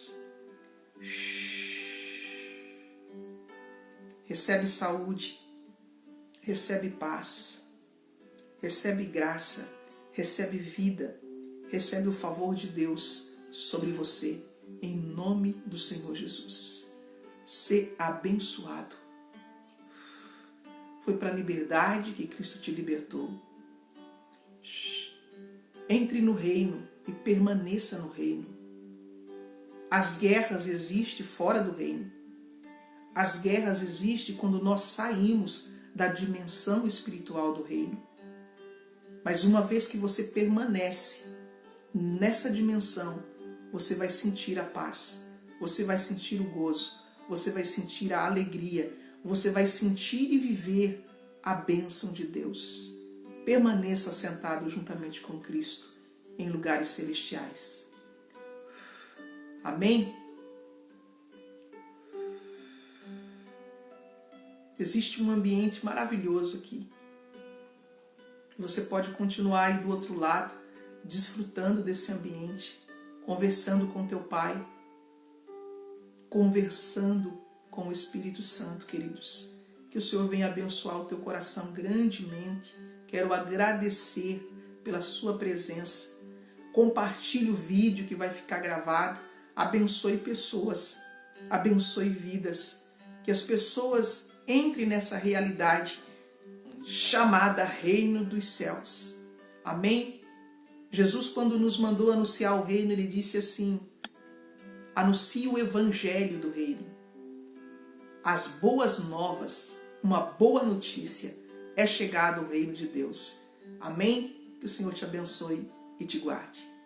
Recebe saúde, recebe paz, recebe graça, recebe vida, recebe o favor de Deus sobre você, em nome do Senhor Jesus. Ser abençoado. Foi para a liberdade que Cristo te libertou. Entre no reino e permaneça no reino. As guerras existem fora do reino. As guerras existem quando nós saímos da dimensão espiritual do reino. Mas uma vez que você permanece nessa dimensão, você vai sentir a paz, você vai sentir o gozo, você vai sentir a alegria, você vai sentir e viver a bênção de Deus. Permaneça sentado juntamente com Cristo em lugares celestiais. Amém? Existe um ambiente maravilhoso aqui. Você pode continuar aí do outro lado, desfrutando desse ambiente, conversando com teu Pai, conversando com o Espírito Santo, queridos. Que o Senhor venha abençoar o teu coração grandemente. Quero agradecer pela sua presença. Compartilhe o vídeo que vai ficar gravado. Abençoe pessoas, abençoe vidas. Que as pessoas entrem nessa realidade chamada Reino dos Céus. Amém? Jesus, quando nos mandou anunciar o reino, ele disse assim: anuncie o evangelho do reino. As boas novas, uma boa notícia, é chegado o reino de Deus. Amém? Que o Senhor te abençoe e te guarde.